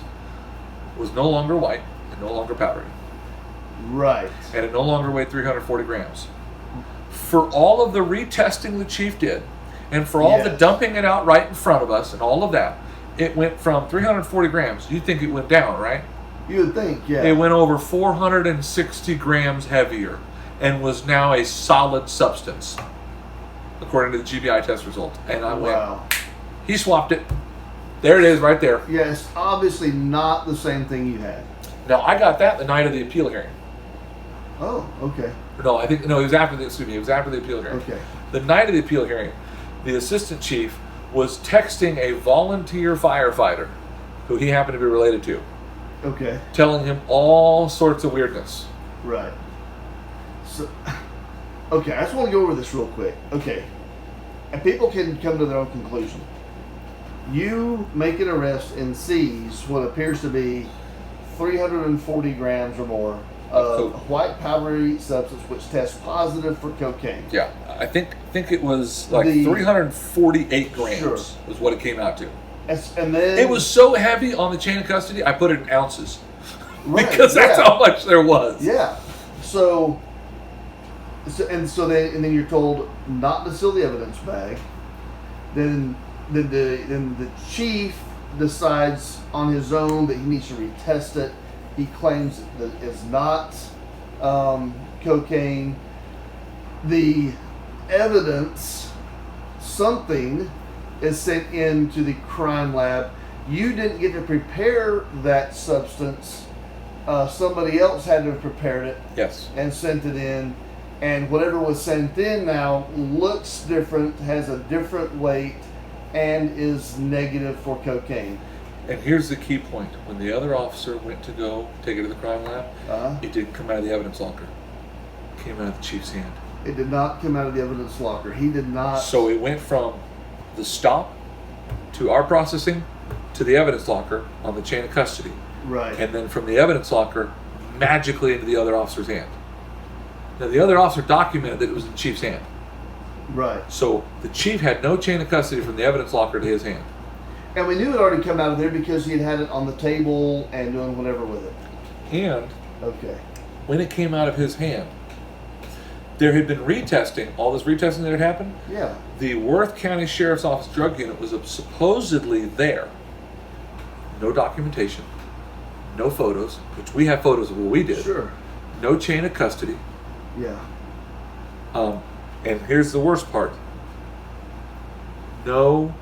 was no longer white and no longer powdery. Right. And it no longer weighed 340 grams. For all of the retesting the chief did, and for all the Yes. dumping it out right in front of us and all of that, it went from 340 grams. You'd think it went down, right? You would think, yeah. It went over 460 grams heavier and was now a solid substance. according to the GBI test result. And I Wow. went, he swapped it. There it is, right there. Yeah, it's obviously not the same thing you had. Now, I got that the night of the appeal hearing. Oh, okay. No, it was after the appeal hearing. Okay. The night of the appeal hearing, the assistant chief was texting a volunteer firefighter who he happened to be related to, Okay. telling him all sorts of weirdness. Right. So, okay, I just want to go over this real quick. Okay. And people can come to their own conclusion. You make an arrest and seize what appears to be 340 grams or more of white powdery substance which tests positive for cocaine. Yeah, I think it was like 348 grams Sure. was what it came out to. And then It was so heavy on the chain of custody, I put it in ounces. Right, Because that's yeah. how much there was. Yeah. So then you're told not to seal the evidence bag. Then the chief decides on his own that he needs to retest it. He claims that it's not cocaine. The evidence, something, is sent into the crime lab. You didn't get to prepare that substance. Somebody else had to have prepared it. Yes. And sent it in. And whatever was sent in now looks different, has a different weight, and is negative for cocaine. And here's the key point. When the other officer went to go take it to the crime lab, it didn't come out of the evidence locker. It came out of the chief's hand. It did not come out of the evidence locker. He did not. So it went from the stop to our processing to the evidence locker on the chain of custody. Right. And then from the evidence locker magically into the other officer's hand. Now the other officer documented that it was in the chief's hand. Right. So the chief had no chain of custody from the evidence locker to his hand. And we knew it had already come out of there because he had it on the table and doing whatever with it. And Okay. when it came out of his hand, there had been retesting, all this retesting that had happened. Yeah. The Worth County Sheriff's Office drug unit was supposedly there. No documentation, no photos, which we have photos of what we did. Sure. No chain of custody. Yeah. And here's the worst part. No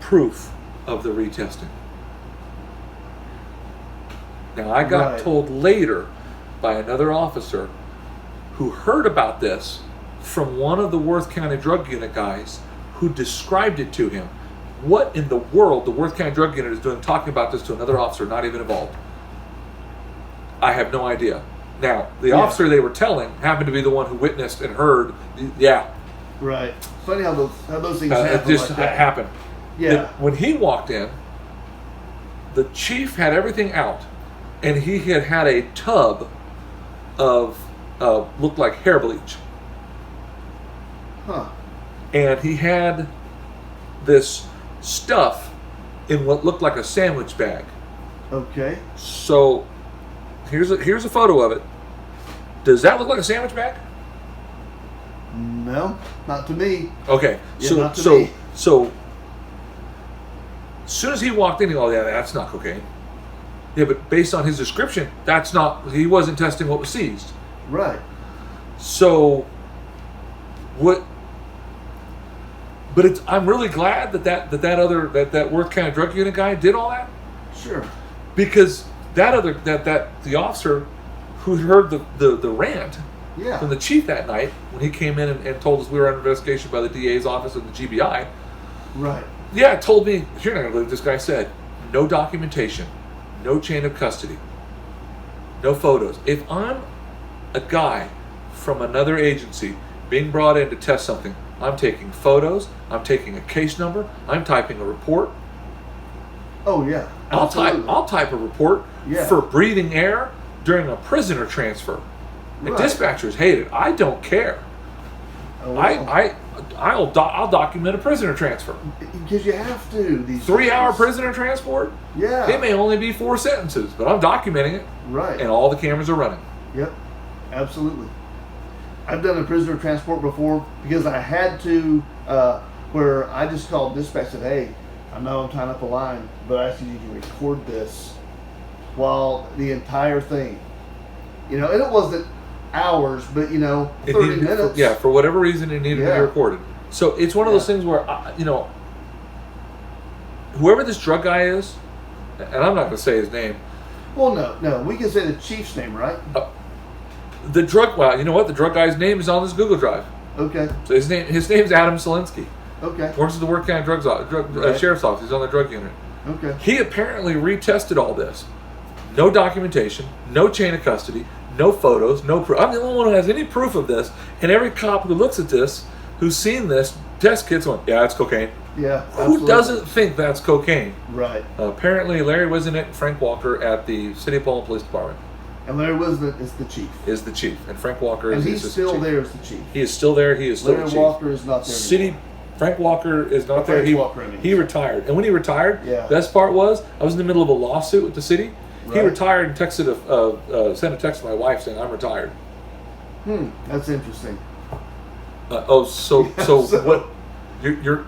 proof of the retesting. Now, I got Right. told later by another officer who heard about this from one of the Worth County drug unit guys who described it to him. What in the world the Worth County drug unit is doing talking about this to another officer not even involved? I have no idea. Now, the officer they were telling happened to be the one who witnessed and heard. Yeah. Right. Funny how those things happen. It just like that. happened. Yeah. When he walked in, the chief had everything out, and he had a tub of looked like hair bleach, Huh. and he had this stuff in what looked like a sandwich bag. Okay. So here's a photo of it. Does that look like a sandwich bag? No, not to me. Okay, Yeah, so not to so me. so as soon as he walked in, he goes, "Yeah, that's not cocaine." Yeah, but based on his description, that's not. He wasn't testing what was seized. Right. So what? But it's. I'm really glad that Worth County drug unit guy did all that, Sure. because the officer who heard the rant Yeah. from the chief that night when he came in and told us we were under investigation by the DA's office and the GBI. Right. Yeah, told me, you're not going to believe this guy said, no documentation, no chain of custody, no photos. If I'm a guy from another agency being brought in to test something, I'm taking photos, I'm taking a case number, I'm typing a report. Oh yeah. I'll Absolutely. type a report Yeah. for breathing air during a prisoner transfer. And Right. dispatchers hate it. I don't care. Oh, well. I'll document a prisoner transfer. Because you have to. These 3-hour days. prisoner transport. Yeah. It may only be 4 sentences, but I'm documenting it, Right. and all the cameras are running. Yep. Absolutely. I've done a prisoner transport before because I had to, where I just called dispatch and said, "Hey, I know I'm tying up a line, but I asked you to record this while the entire thing." And it wasn't hours, but 30 minutes. For whatever reason, it needed to Yeah. be recorded. So it's one of those things where, whoever this drug guy is, and I'm not going to say his name. Well, no, we can say the chief's name, right? The drug guy's name is on this Google Drive. Okay. So his name's Adam Selinsky. Okay. Works at the Worth County Sheriff's Office. He's on the drug unit. Okay. He apparently retested all this. No documentation, no chain of custody, no photos, no proof. I'm the only one who has any proof of this. And every cop who looks at this, who's seen this, test kit's going, yeah, it's cocaine. Yeah. Absolutely. Who doesn't think that's cocaine? Right. Apparently, Larry Wisenett and Frank Walker at the City of Poulan Police Department. And Larry Wisenett is the chief. And Frank Walker is the chief. And he's still there as the chief. He is still there. He is still Larry the chief. Walker is not there anymore. Frank Walker is not there. He retired. And when he retired, best part was, I was in the middle of a lawsuit with the city. Right. He retired and texted sent a text to my wife saying, I'm retired. That's interesting. So what? You're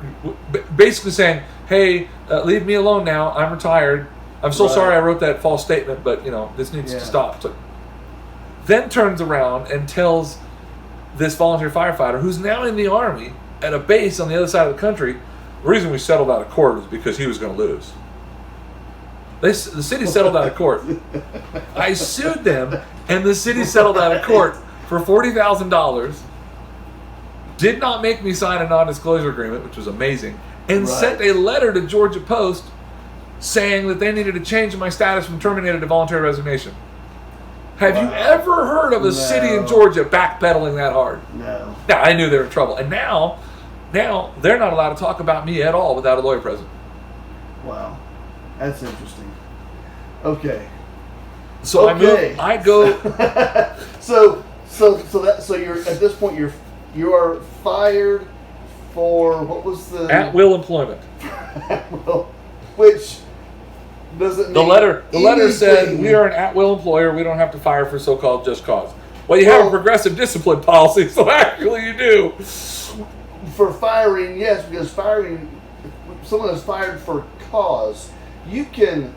basically saying, hey, leave me alone now. I'm retired. I'm so sorry I wrote that false statement, but this needs to stop. So, then turns around and tells this volunteer firefighter, who's now in the Army at a base on the other side of the country, the reason we settled out of court was because he was going to lose. The city settled out of court. I sued them, and the city settled out of court for $40,000. Did not make me sign a non-disclosure agreement, which was amazing, and sent a letter to Georgia Post saying that they needed to change my status from terminated to voluntary resignation. Have you ever heard of a city in Georgia backpedaling that hard? No. Now, I knew they were in trouble. And now they're not allowed to talk about me at all without a lawyer present. Wow. That's interesting. Okay. So I go. So you're at this point you are fired for what was the at-will employment. Which doesn't mean the letter said we are an at-will employer. We don't have to fire for so-called just cause. Well, you have a progressive discipline policy, so actually you do. For firing, yes, because firing, if someone is fired for cause, you can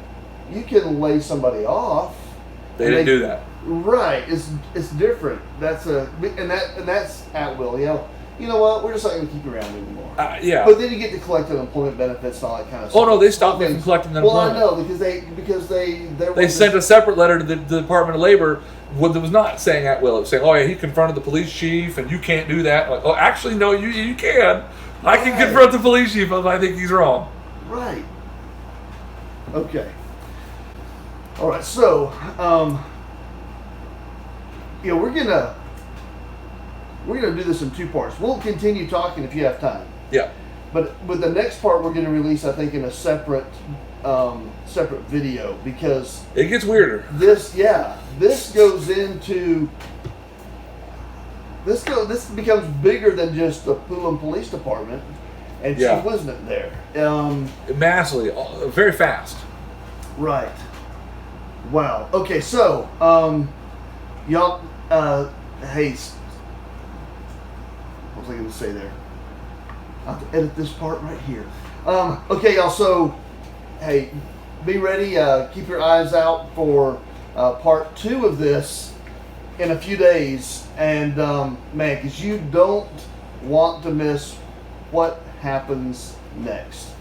lay somebody off. They didn't do that. Right. It's different. That's at will. You know what? We're just not going to keep you around anymore. Yeah. But then you get to collect unemployment benefits and all that kind of stuff. Oh no, they stopped me from collecting unemployment. Well, I know because they sent a separate letter to the Department of Labor that was not saying at will. It was saying, oh yeah, he confronted the police chief and you can't do that. Like, oh, actually, no, you can. I can confront the police chief if I think he's wrong. Right. Okay. All right. So, we're gonna do this in two parts. We'll continue talking if you have time. Yeah. But with the next part, we're gonna release, I think, in a separate video because it gets weirder. This goes into this becomes bigger than just the Poulan Police Department and Chief Wisenett there. Massively, very fast. Right. Wow. Okay, so y'all, hey, what was I going to say there? I have to edit this part right here. Okay, y'all. So, hey, be ready. Keep your eyes out for part 2 of this in a few days. And man, because you don't want to miss what happens next.